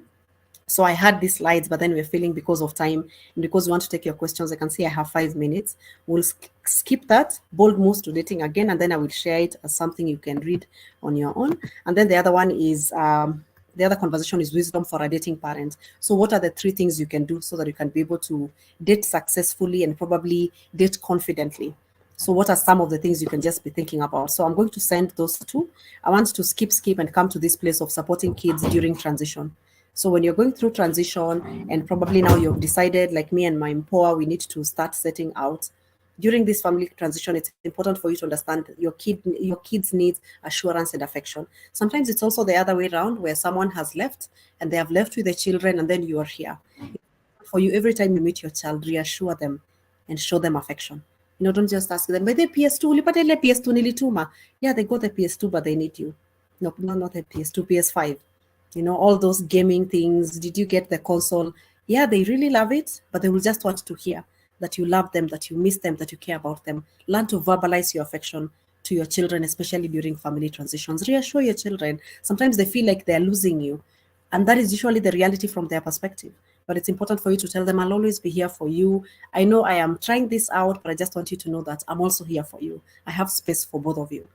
So I had these slides, but then we're feeling because of time and because we want to take your questions, I can see I have 5 minutes. We'll skip that, bold moves to dating again, and then I will share it as something you can read on your own. And then the other one is the other conversation is wisdom for a dating parent. So what are the three things you can do so that you can be able to date successfully and probably date confidently? So what are some of the things you can just be thinking about? So I'm going to send those two. I want to skip and come to this place of supporting kids during transition. So when you're going through transition and probably now you've decided, like me and my empower, we need to start setting out. During this family transition, it's important for you to understand your kids needs assurance and affection. Sometimes it's also the other way around where someone has left and they have left with the children and then you are here. For you, every time you meet your child, reassure them and show them affection. Don't just ask them, by the PS2, ulipata ile PS2 nilituma. Yeah, they got the PS2, but they need you. No, not a PS2, PS5. All those gaming things. Did you get the console? Yeah, they really love it, but they will just want to hear that you love them, that you miss them, that you care about them. Learn to verbalize your affection to your children, especially during family transitions. Reassure your children. Sometimes they feel like they're losing you, and that is usually the reality from their perspective. But it's important for you to tell them, I'll always be here for you. I know I am trying this out, but I just want you to know that I'm also here for you. I have space for both of you.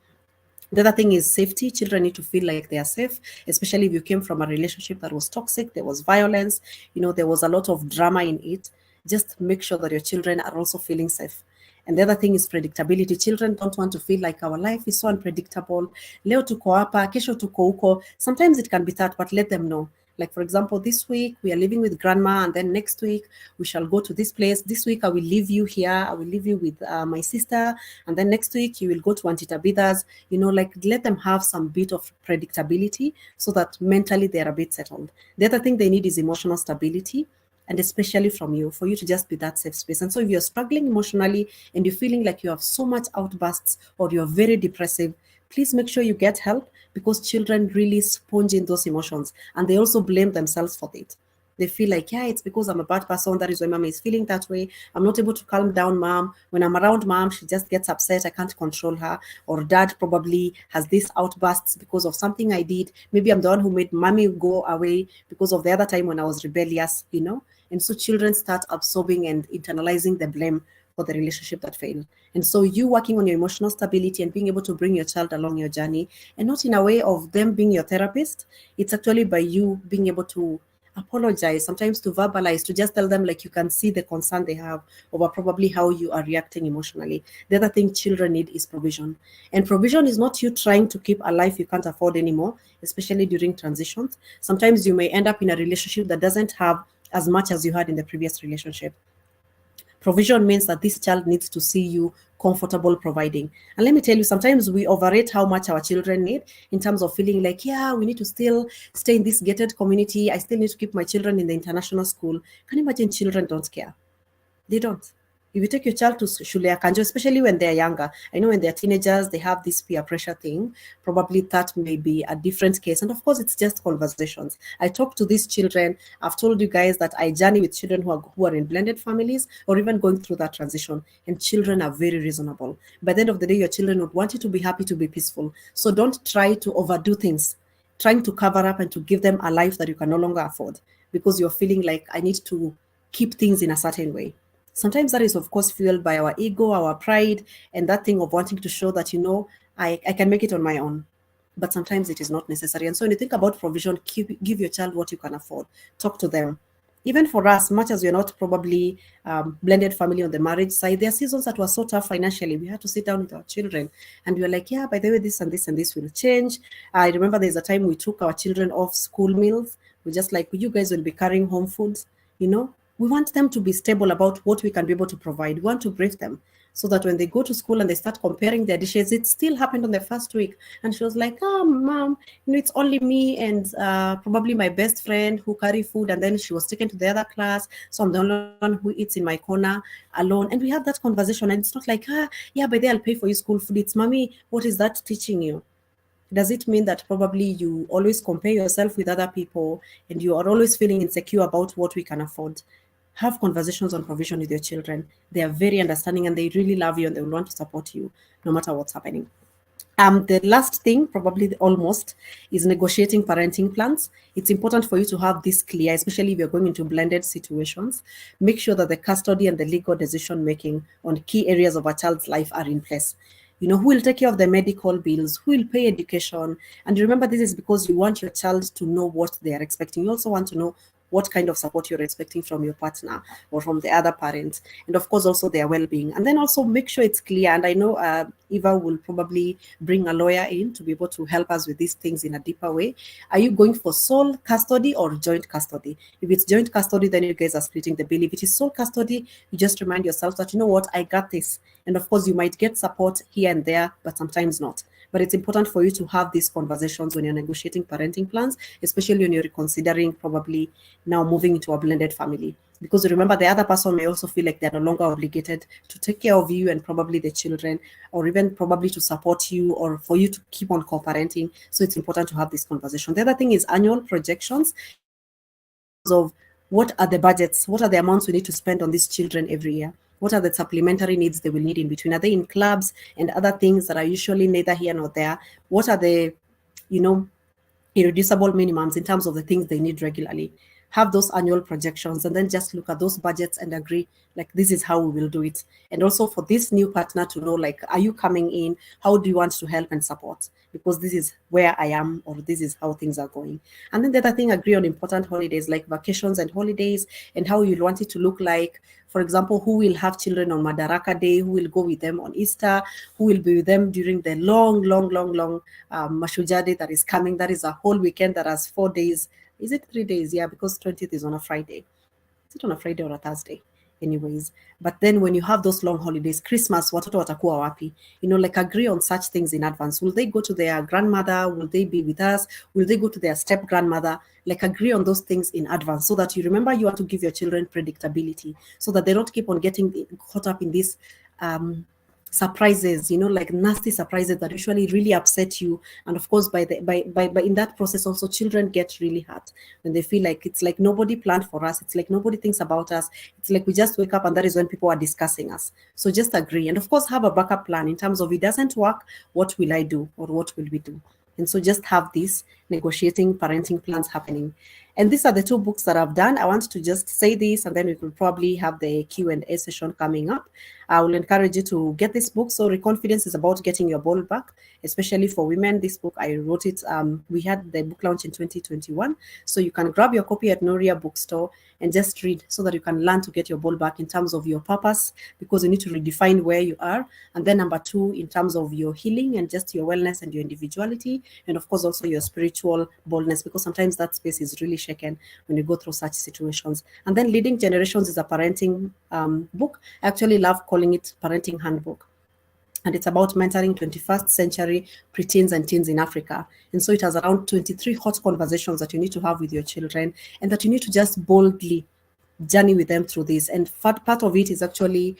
The other thing is safety. Children need to feel like they are safe, especially if you came from a relationship that was toxic, there was violence, there was a lot of drama in it. Just make sure that your children are also feeling safe. And the other thing is predictability. Children don't want to feel like our life is so unpredictable. Leo tuko hapa, kesho tuko huko. Sometimes it can be that, but let them know. Like, for example, this week we are living with grandma, and then next week we shall go to this place. This week I will leave you here. I will leave you with my sister. And then next week you will go to Auntie Tabitha's. Like, let them have some bit of predictability so that mentally they're a bit settled. The other thing they need is emotional stability, and especially from you, for you to just be that safe space. And so if you're struggling emotionally and you're feeling like you have so much outbursts or you're very depressive, please make sure you get help, because children really sponge in those emotions and they also blame themselves for it. They feel like, yeah, it's because I'm a bad person. That is why mom is feeling that way. I'm not able to calm down mom. When I'm around mom, she just gets upset. I can't control her. Or dad probably has these outbursts because of something I did. Maybe I'm the one who made mommy go away because of the other time when I was rebellious. And so children start absorbing and internalizing the blame for the relationship that failed. And so you working on your emotional stability and being able to bring your child along your journey, and not in a way of them being your therapist, it's actually by you being able to apologize, sometimes to verbalize, to just tell them, like, you can see the concern they have over probably how you are reacting emotionally. The other thing children need is provision. And provision is not you trying to keep a life you can't afford anymore, especially during transitions. Sometimes you may end up in a relationship that doesn't have as much as you had in the previous relationship. Provision means that this child needs to see you comfortable providing. And let me tell you, sometimes we overrate how much our children need in terms of feeling like, yeah, we need to still stay in this gated community. I still need to keep my children in the international school. Can you imagine children don't care? They don't. If you take your child to Shule ya Kanjo, especially when they're younger, I know when they're teenagers, they have this peer pressure thing. Probably that may be a different case. And of course, it's just conversations. I talk to these children. I've told you guys that I journey with children who are in blended families or even going through that transition. And children are very reasonable. By the end of the day, your children would want you to be happy, to be peaceful. So don't try to overdo things, trying to cover up and to give them a life that you can no longer afford because you're feeling like I need to keep things in a certain way. Sometimes that is, of course, fueled by our ego, our pride, and that thing of wanting to show that, I can make it on my own. But sometimes it is not necessary. And so when you think about provision, give your child what you can afford. Talk to them. Even for us, much as we're not probably blended family on the marriage side, there are seasons that were so tough financially. We had to sit down with our children and we were like, yeah, by the way, this and this and this will change. I remember there's a time we took our children off school meals. We're just like, you guys will be carrying home food. We want them to be stable about what we can be able to provide. We want to brief them so that when they go to school and they start comparing their dishes, it still happened on the first week. And she was like, oh, mom, it's only me and probably my best friend who carry food. And then she was taken to the other class. So I'm the only one who eats in my corner alone. And we had that conversation. And it's not like, yeah, by then I'll pay for you school food. It's, mommy, what is that teaching you? Does it mean that probably you always compare yourself with other people and you are always feeling insecure about what we can afford? Have conversations on provision with your children. They are very understanding and they really love you and they will want to support you no matter what's happening. The last thing, probably almost, is negotiating parenting plans. It's important for you to have this clear, especially if you're going into blended situations. Make sure that the custody and the legal decision making on key areas of a child's life are in place. You know, who will take care of the medical bills, who will pay education. And remember, this is because you want your child to know what they are expecting. You also want to know what kind of support you're expecting from your partner or from the other parent, and of course also their well-being. And then also make sure it's clear. And I know Eva will probably bring a lawyer in to be able to help us with these things in a deeper way. Are you going for sole custody or joint custody? If it's joint custody, then you guys are splitting the bill. If it is sole custody, you just remind yourself that, you know what, I got this. And of course, you might get support here and there, but sometimes not. But it's important for you to have these conversations when you're negotiating parenting plans, especially when you're considering probably now moving into a blended family. Because remember, the other person may also feel like they're no longer obligated to take care of you and probably the children, or even probably to support you or for you to keep on co-parenting. So it's important to have this conversation. The other thing is annual projections of what are the budgets, what are the amounts we need to spend on these children every year. What are the supplementary needs they will need in between? Are they in clubs and other things that are usually neither here nor there? What are the, you know, irreducible minimums in terms of the things they need regularly? Have those annual projections and then just look at those budgets and agree, like, this is how we will do it. And also for this new partner to know, like, are you coming in, how do you want to help and support, because this is where I am, or this is how things are going. And then the other thing, agree on important holidays like vacations and holidays, and how you want it to look like. For example, who will have children on Madaraka Day, who will go with them on Easter, who will be with them during the long Mashujaa Day that is coming. That is a whole weekend that has 4 days. Is it 3 days? Yeah, because 20th is on a Friday. Is it on a Friday or a Thursday? Anyways, but then when you have those long holidays, Christmas, watoto watakuwa wapi? You know, like, agree on such things in advance. Will they go to their grandmother? Will they be with us? Will they go to their step grandmother? Like, agree on those things in advance so that you remember you want to give your children predictability, so that they don't keep on getting caught up in this surprises, you know, like nasty surprises that usually really upset you. And of course, by in that process also, children get really hurt when they feel like it's like nobody planned for us, it's like nobody thinks about us, it's like we just wake up and that is when people are discussing us. So just agree, and of course have a backup plan in terms of, it doesn't work, what will I do, or what will we do? And so just have these negotiating parenting plans happening. And these are the two books that I've done. I want to just say this, and then we will probably have the Q&A session coming up. I will encourage you to get this book. So Reconfidence is about getting your ball back, especially for women. This book, I wrote it. We had the book launch in 2021. So you can grab your copy at Noria Bookstore and just read, so that you can learn to get your ball back in terms of your purpose, because you need to redefine where you are. And then number two, in terms of your healing and just your wellness and your individuality. And of course, also your spiritual boldness, because sometimes that space is really shaken when you go through such situations. And then Leading Generations is a parenting book. I actually love calling it Parenting Handbook. And it's about mentoring 21st century preteens and teens in Africa. And so it has around 23 hot conversations that you need to have with your children, and that you need to just boldly journey with them through this. And part of it is actually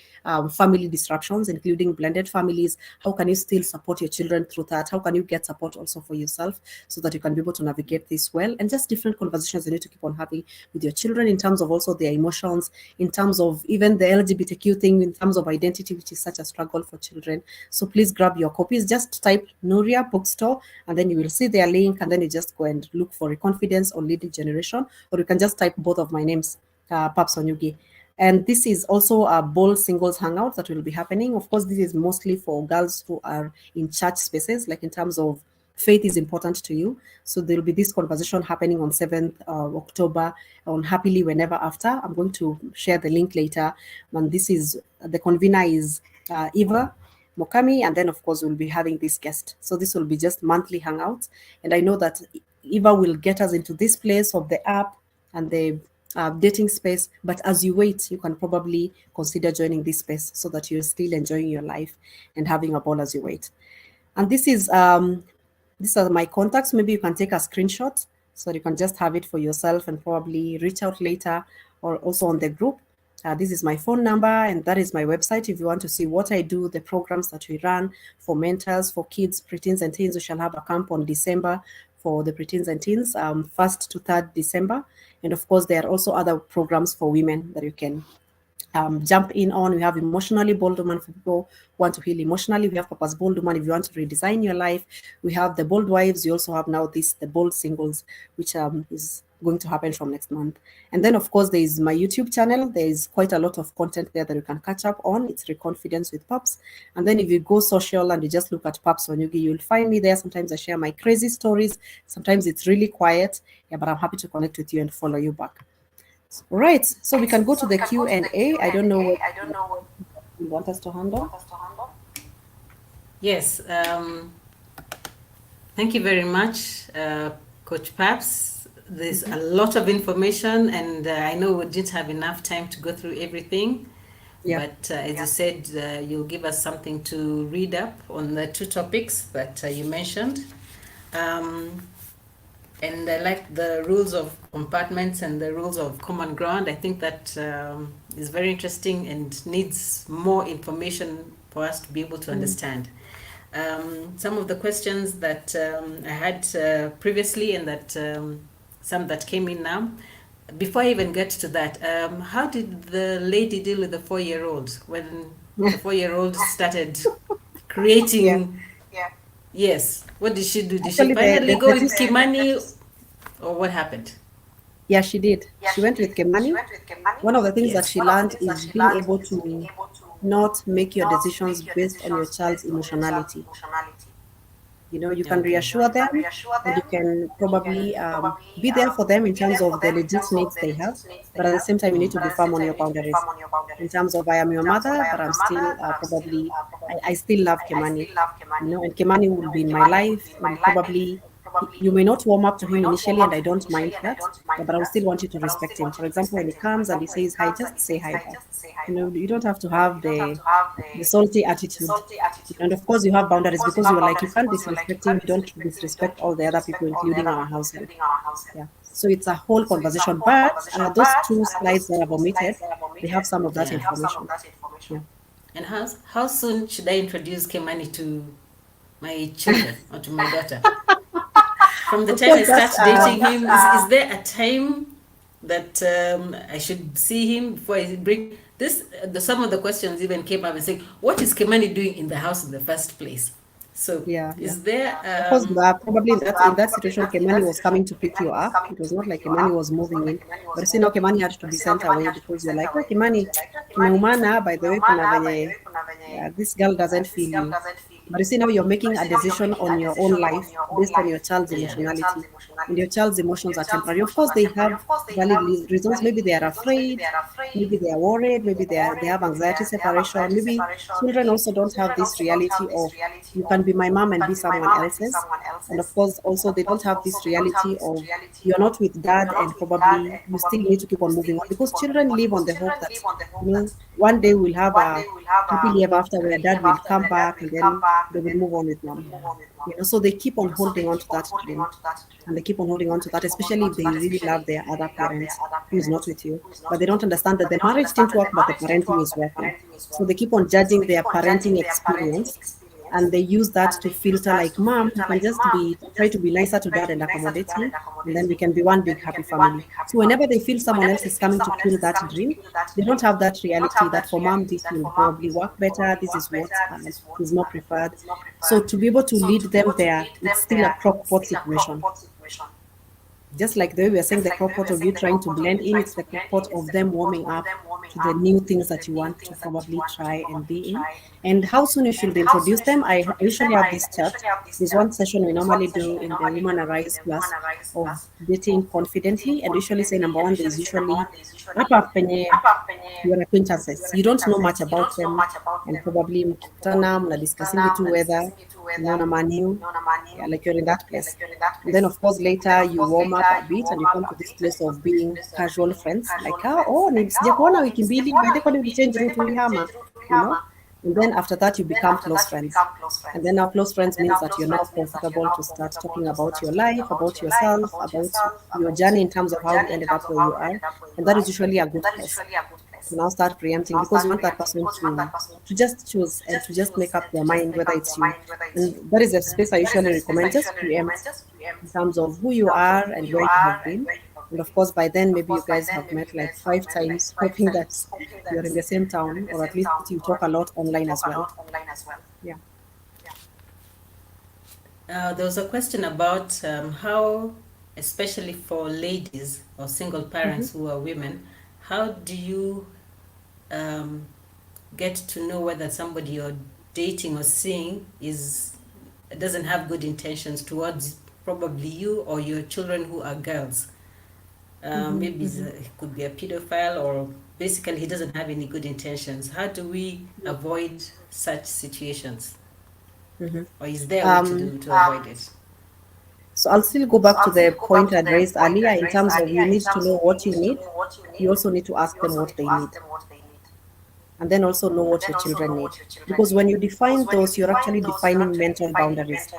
family disruptions, including blended families. How can you still support your children through that? How can you get support also for yourself, so that you can be able to navigate this well? And just different conversations you need to keep on having with your children in terms of also their emotions, in terms of even the LGBTQ thing, in terms of identity, which is such a struggle for children. So please grab your copies. Just type Nuria Bookstore, and then you will see their link, and then you just go and look for Reconfidence or Leading Generation, or you can just type both of my names, Paps Wanyugi. And this is also a bold singles hangout that will be happening. Of course, this is mostly for girls who are in church spaces, like in terms of faith is important to you. So there will be this conversation happening on 7th October on Happily Whenever After. I'm going to share the link later. And this is, the convener is Eva Mokami, and then of course we'll be having this guest. So this will be just monthly hangouts. And I know that Eva will get us into this place of the app and the dating space. But as you wait, you can probably consider joining this space, so that you're still enjoying your life and having a ball as you wait. And this is these are my contacts. Maybe you can take a screenshot, so you can just have it for yourself and probably reach out later, or also on the group. This is my phone number, and that is my website. If you want to see what I do, the programs that we run for mentors, for kids, preteens, and teens, we shall have a camp on December for the preteens and teens, 1st to 3rd December. And of course, there are also other programs for women that you can jump in on. We have emotionally bold woman for people who want to heal emotionally. We have purpose bold woman if you want to redesign your life. We have the bold wives. You also have now this the bold singles, which is going to happen from next month. And then of course there is my YouTube channel. There is quite a lot of content there that you can catch up on. It's Reconfidence with Paps. And then if you go social and you just look at Paps Wanyugi, you'll find me there. Sometimes I share my crazy stories. Sometimes it's really quiet. Yeah, but I'm happy to connect with you and follow you back. Right, so we can go to the Q&A. I don't know what you want us to handle. Yes, thank you very much, Coach Paps. There's a lot of information, and I know we didn't have enough time to go through everything. Yeah. But as you said, you'll give us something to read up on the two topics that you mentioned. And I like the rules of compartments and the rules of common ground. I think that is very interesting and needs more information for us to be able to understand. Some of the questions that I had previously and that some that came in now. Before I even get to that, how did the lady deal with the 4-year-old when the 4-year-old started creating? Yes. What did she do? Did she finally go with Kimani, or what happened? Yeah, she did. She went with Kimani. One of the things that she learned is being able to not make your decisions based on your child's emotionality. You know, you can reassure them, and you can probably be there for them in terms of the legit needs they have. But at the same time, you need to be firm on your boundaries. In terms of, I am your mother, but I'm still I still love Kimani. You know, and Kimani will be in my life, and probably you may not warm up to him initially, and I don't mind that, but I will still want you to respect him. For example, when he comes and he says hi, just say hi back. You know, you don't have to have the salty attitude. And of course, you have boundaries because you're like, you can't disrespect him, you don't disrespect all the other people, including our household. Yeah. So it's a whole conversation. But those two slides that I've omitted, they have some of that information. Yeah. And how soon should I introduce Kimani to my children or to my daughter? From the time I start dating him, is there a time that I should see him before I bring this? Some of the questions even came up and saying, what is Kimani doing in the house in the first place? So is there... Because probably in that situation, Kimani was coming to pick you up. It was not like Kimani was moving in. But you see, now Kimani had to be sent away because you're like, oh, Kimani, tumeumana, by the way, kuna venye, this girl doesn't feel you. But you see, now you're making a decision on your own life based on your child's emotionality. And your child's emotions are temporary. Of course, they have valid reasons. Maybe they are afraid, maybe they are worried, maybe they have anxiety separation. Maybe children also don't have this reality of you can be my mom and be someone else's. And of course, also they don't have this reality of you're not with dad and probably you still need to keep on moving on. Because children live on the hope that, you know, one day we'll have a happily ever after where dad will come back and then they will move on with mom. You know, so they keep on holding on to that dream, and they keep on holding on to that, especially if they really love their other parents who is not with you. But they don't understand that the marriage didn't work, but the parenting is working. So they keep on judging their parenting experience, and they use that to filter like, mom, you can just try to be nicer to dad and accommodate him, and then we can be one big happy family. So whenever they feel someone else is coming to kill that dream, they don't have that reality that for mom this will probably work better, this is what is more preferred. So to be able to lead them there, it's still a crock-pot situation. Just like the way we are saying the crock-pot of you trying to blend in, it's the crock-pot of them warming up to the new things that you want to probably try and be in. And how soon you should introduce them, I usually have this chart. There's one session we normally do in the Woman Arise class of dating confidently, and usually say number one, there's usually your acquaintances. You don't know much about them, and probably mkutana, discussing it whether like you're in that place. And then of course later you warm up a bit and you come to this place of being casual friends, like sijakuona wiki mbili, baadaye kwani ulichange route ulihama, you know. And then after that you become close friends. And then now close friends means that you're now comfortable to start talking about your life, about yourself, about your journey in terms of how you ended up where you are. And that is usually a good place to now start preempting, because you want that person to just choose and to just make up their mind whether it's you. And that is a space I usually recommend, just preempt in terms of who you are and where you have been. And of course, by then, maybe you guys have met like 5 times, hoping that you're in the same town, or at least you talk a lot online as well. Yeah. There was a question about how, especially for ladies or single Mm-hmm. parents who are women, how do you um, get to know whether somebody you're dating or seeing is doesn't have good intentions towards probably you or your children who are girls? Mm-hmm. Maybe Mm-hmm. he could be a pedophile, or basically he doesn't have any good intentions. How do we avoid such situations? Mm-hmm. Or is there a way to Um, do to avoid it? so I'll still go back to the point I'd raised earlier in terms of you need to know what you need. You also need to ask them what they need, and then also know what your children need. Because when you define those, you're actually defining mental boundaries.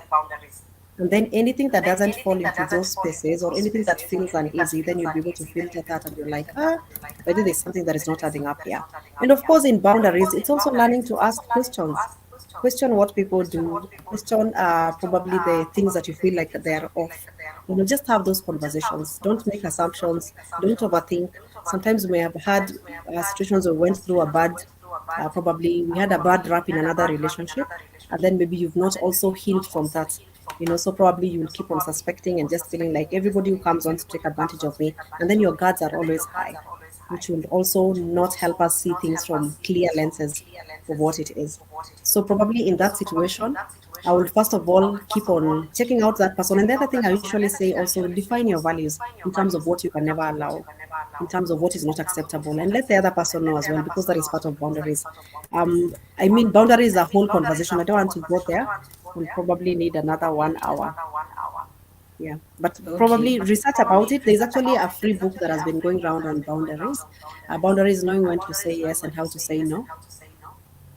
And then anything that doesn't fall into those spaces or anything that feels uneasy, then you'll be able to filter that and you're like, but there's something that is not adding up here. And of course, in boundaries, it's also learning to ask questions. Question what people do, question probably the things that you feel like they're off. Just have those conversations. Don't make assumptions. Don't overthink. Sometimes we have had situations where we went through a bad, probably we had a bad rap in another relationship, and then maybe you've not also healed from that. So probably you'll keep on suspecting and just feeling like everybody who comes wants to take advantage of me, and then your guards are always high, which will also not help us see things from clear lenses of what it is. So probably in that situation, I will first of all keep on checking out that person. And the other thing I usually say also, define your values in terms of what you can never allow, in terms of what is not acceptable, and let the other person know as well, because that is part of boundaries. I mean, boundaries is a whole conversation. I don't want to go there. We'll probably need another 1 hour. Yeah, but Okay. probably research about it. There's actually a free book that has been going around on boundaries. Boundaries, knowing when to say yes and how to say no.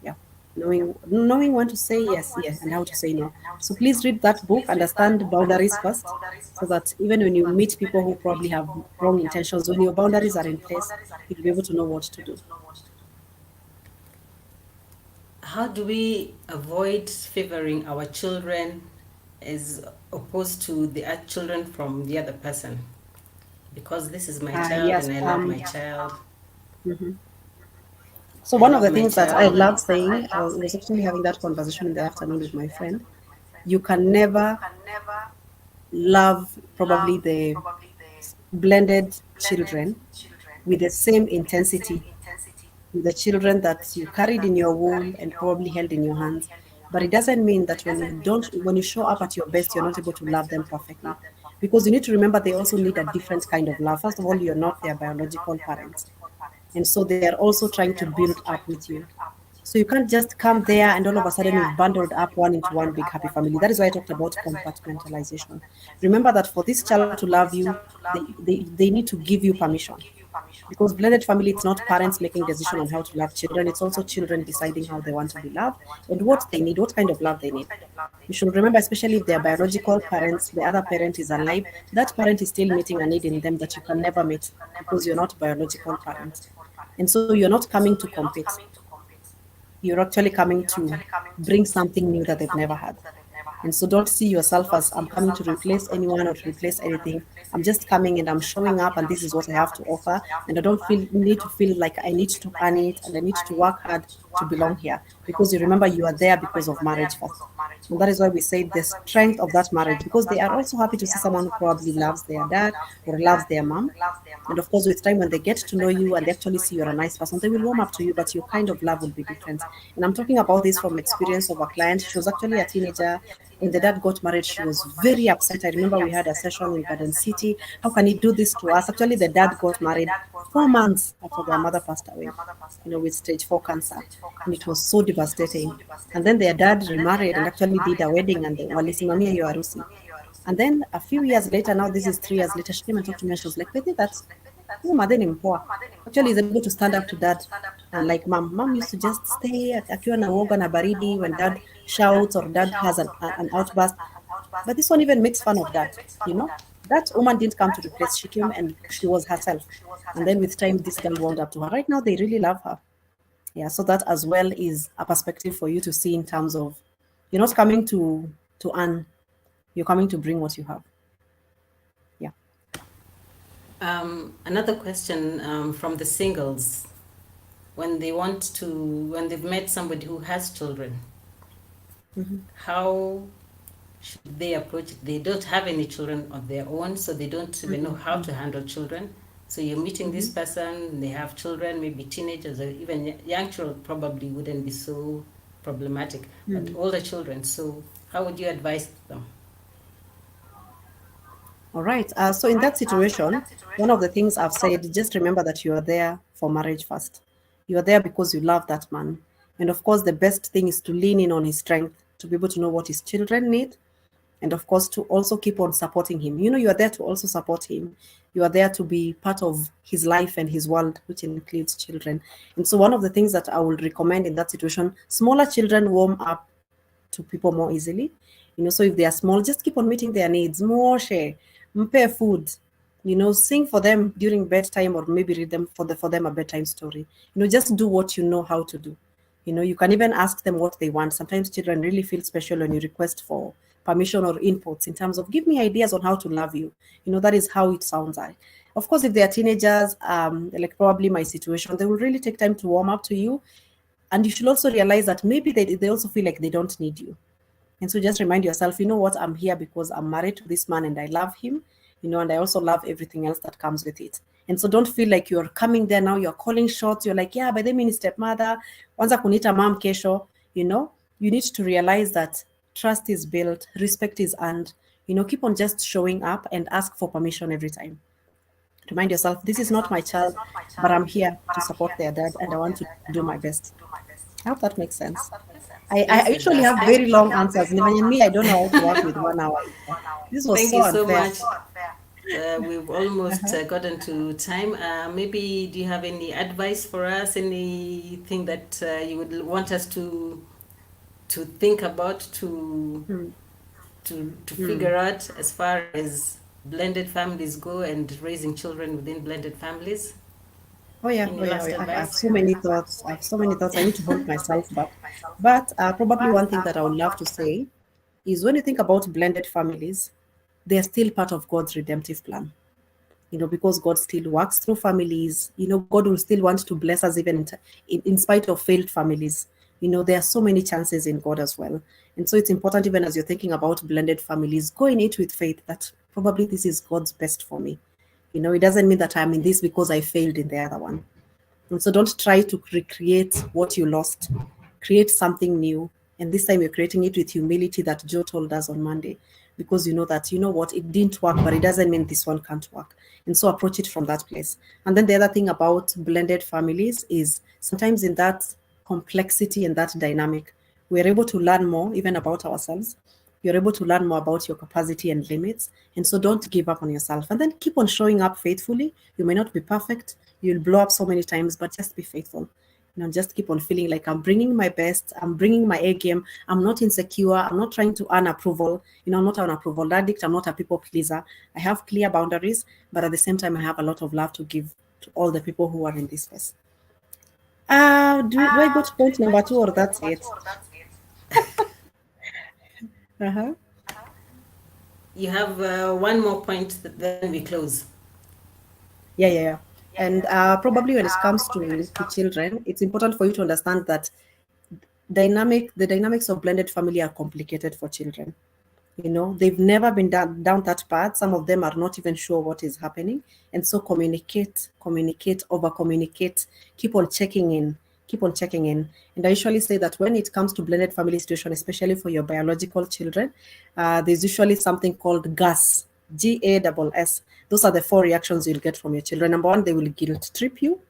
Yeah, knowing when to say yes, yeah, and how to say no. So please read that book, understand boundaries first, so that even when you meet people who probably have wrong intentions, when your boundaries are in place, you'll be able to know what to do. How do we avoid favoring our children as opposed to the children from the other person? Because this is my child Yes. and I love my child. Mhm. So I one of love the my things that I child. love saying, I was actually having that conversation in the afternoon with my friend. You can never love probably the blended children with the same intensity with the children that you carried in your womb and probably held in your hands. But it doesn't mean that when you show up at your best, you're not able to love them perfectly. Because you need to remember they also need a different kind of love. First of all, you're not their biological parents. And so they are also trying to build up with you. So you can't just come there and all of a sudden you've bundled up one into one big happy family. That is why I talked about compartmentalization. Remember that for this child to love you, they need to give you permission. Because blended family, it's not parents making decision on how to love children, it's also children deciding how they want to be loved and what they need, what kind of love they need. You should remember, especially if their biological parents, the other parent is alive, that parent is still meeting a need in them that you can never meet because you're not biological parents. And so you're not coming to compete. You're actually coming to bring something new that they've never had. And so don't see yourself as I'm coming to replace anyone or to replace anything. I'm just coming and I'm showing up and this is what I have to offer. And I don't need to feel like I need to earn it and I need to work hard to belong here. Because you remember you are there because of marriage first. And that is why we say the strength of that marriage, because they are also happy to see someone who probably loves their dad or loves their mom. And of course, with time, when they get to know you and they actually see you're a nice person, they will warm up to you, but your kind of love will be different. And I'm talking about this from experience of a client. She was actually a teenager. When the dad got married, she was very upset. I remember we had a session in Garden City. How can he do this to us? Actually, the dad got married 4 months after their mother passed away, with stage 4 cancer. And it was so devastating. And then their dad remarried and actually did a wedding and walisimamia hiyo harusi. And then a few years later, now this is 3 years later, she came and talked to me and she was like, Betty, that mother ni mpoa. Actually, is able to stand up to dad. And like mom used to just stay akiwa na uoga na baridi when dad shouts or dad has an outburst. But this one even makes fun of dad. That woman didn't come to replace, she came and she was herself. And then with time, this girl warmed up to her. Right now, they really love her. Yeah, so that as well is a perspective for you to see in terms of you're not coming to earn, you're coming to bring what you have. Yeah. Another question from the singles, when they've met somebody who has children, how should they approach it? They don't have any children of their own, so they don't even know how to handle children. So you're meeting this person, they have children, maybe teenagers, or even young children probably wouldn't be so problematic, but older children. So how would you advise them? All right. So in that situation, one of the things I've said, just remember that you are there for marriage first. You are there because you love that man. And of course, the best thing is to lean in on his strength, to be able to know what his children need. And of course, to also keep on supporting him. You know, you are there to also support him. You are there to be part of his life and his world, which includes children. And so, one of the things that I would recommend in that situation, smaller children warm up to people more easily. You know, so if they are small, just keep on meeting their needs. More share, prepare food. You know, sing for them during bedtime, or maybe read them for them a bedtime story. You know, just do what you know how to do. You know, you can even ask them what they want. Sometimes children really feel special when you request for permission or inputs in terms of give me ideas on how to love you. You know, that is how it sounds like. Of course, if they are teenagers, like probably my situation, they will really take time to warm up to you. And you should also realize that maybe they also feel like they don't need you. And so just remind yourself, you know what, I'm here because I'm married to this man and I love him, you know, and I also love everything else that comes with it. And so don't feel like you're coming there now, you're calling shots, you're like, yeah, by the mean stepmother, wanza kunita mom kesho, you know, you need to realize that trust is built, respect is earned, you know, keep on just showing up and ask for permission every time. Remind yourself, this is not my child, but I'm here to support their dad and I want to do my best. I hope that makes sense. I Yes, it usually does. have very long answers. And even me, I don't know how to work with 1 hour. This was Thank so you so unfair. much. We've almost gotten to time. Maybe do you have any advice for us? Anything that you would want us to think about, Hmm. to Hmm. figure out as far as blended families go and raising children within blended families? Oh yeah, oh Any yeah, oh last yeah. I have advice? so many thoughts. I have so many thoughts. I need to hold myself back. But probably one thing that I would love to say is when you think about blended families, they are still part of God's redemptive plan. You know, because God still works through families. You know, God will still want to bless us even in spite of failed families. You know, there are so many chances in God as well. And so it's important, even as you're thinking about blended families, go in it with faith that probably this is God's best for me. You know, it doesn't mean that I'm in this because I failed in the other one. And so don't try to recreate what you lost. Create something new. And this time you're creating it with humility that Joe told us on Monday. Because you know that, you know what, it didn't work, but it doesn't mean this one can't work. And so approach it from that place. And then the other thing about blended families is sometimes in that complexity and that dynamic, we're able to learn more even about ourselves. You're able to learn more about your capacity and limits. And so don't give up on yourself. And then keep on showing up faithfully. You may not be perfect. You'll blow up so many times, but just be faithful. You know, just keep on feeling like I'm bringing my best. I'm bringing my A game. I'm not insecure. I'm not trying to earn approval. You know, I'm not an approval addict. I'm not a people pleaser. I have clear boundaries, but at the same time, I have a lot of love to give to all the people who are in this space. Do I go to point number two or that's it? Uh-huh. You have one more point, then we close. Yeah, yeah, yeah. And probably when it comes to children, it's important for you to understand that the dynamics of blended family are complicated for children. You know, they've never been down that path. Some of them are not even sure what is happening. And so communicate, over communicate, keep on checking in, keep on checking in. And I usually say that when it comes to blended family situation, especially for your biological children, there's usually something called GASS. Those are the four reactions you'll get from your children. Number one, they will guilt trip you.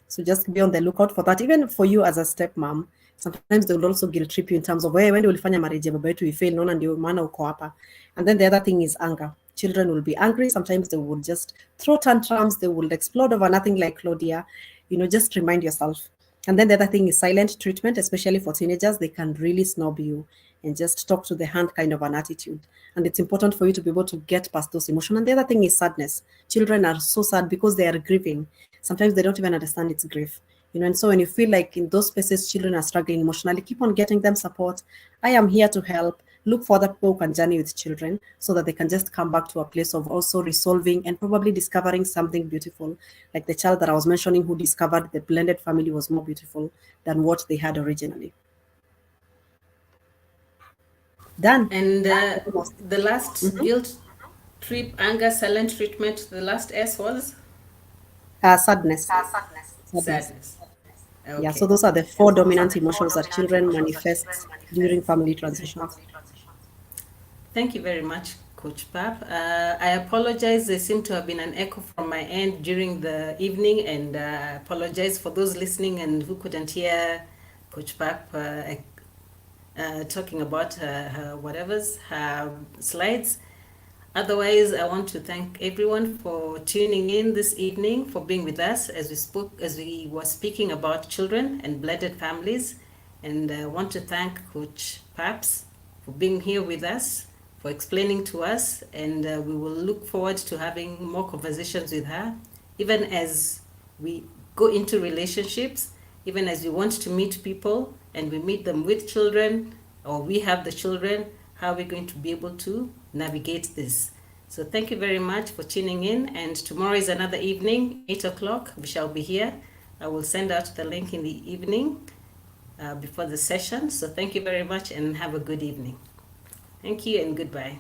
So just be on the lookout for that. Even for you as a stepmom, sometimes they will also guilt trip you in terms of wewe when ulifanya marriage ya baba yetu ifail, naona ndio maana uko hapa. And then the other thing is anger. Children will be angry. Sometimes they will just throw tantrums. They will explode over nothing like Claudia. You know, just remind yourself. And then the other thing is silent treatment, especially for teenagers. They can really snob you and just talk to the hand kind of an attitude. And it's important for you to be able to get past those emotions. And the other thing is sadness. Children are so sad because they are grieving. Sometimes they don't even understand it's grief. You know, and so when you feel like in those spaces children are struggling emotionally, keep on getting them support. I am here to help. look for other people who can journey with children so that they can just come back to a place of also resolving and probably discovering something beautiful. Like the child that I was mentioning who discovered the blended family was more beautiful than what they had originally. Done. And Almost. the last guilt trip, anger, silent treatment, the last S was Sadness. Sadness. sadness. Yeah, so Okay. those are the four dominant emotions that children manifest during family transitions. Thank you very much, Coach Pap. I apologize. There seemed to have been an echo from my end during the evening, and I apologize for those listening and who couldn't hear Coach Pap talking about her whatever's, her slides. Otherwise, I want to thank everyone for tuning in this evening, for being with us as we were speaking about children and blended families. And I want to thank Coach Paps for being here with us, for explaining to us, and we will look forward to having more conversations with her, even as we go into relationships, even as we want to meet people and we meet them with children, or we have the children, how are we going to be able to navigate this? So thank you very much for tuning in, and tomorrow is another evening, 8 o'clock, we shall be here. I will send out the link in the evening before the session. So thank you very much and have a good evening. Thank you and goodbye.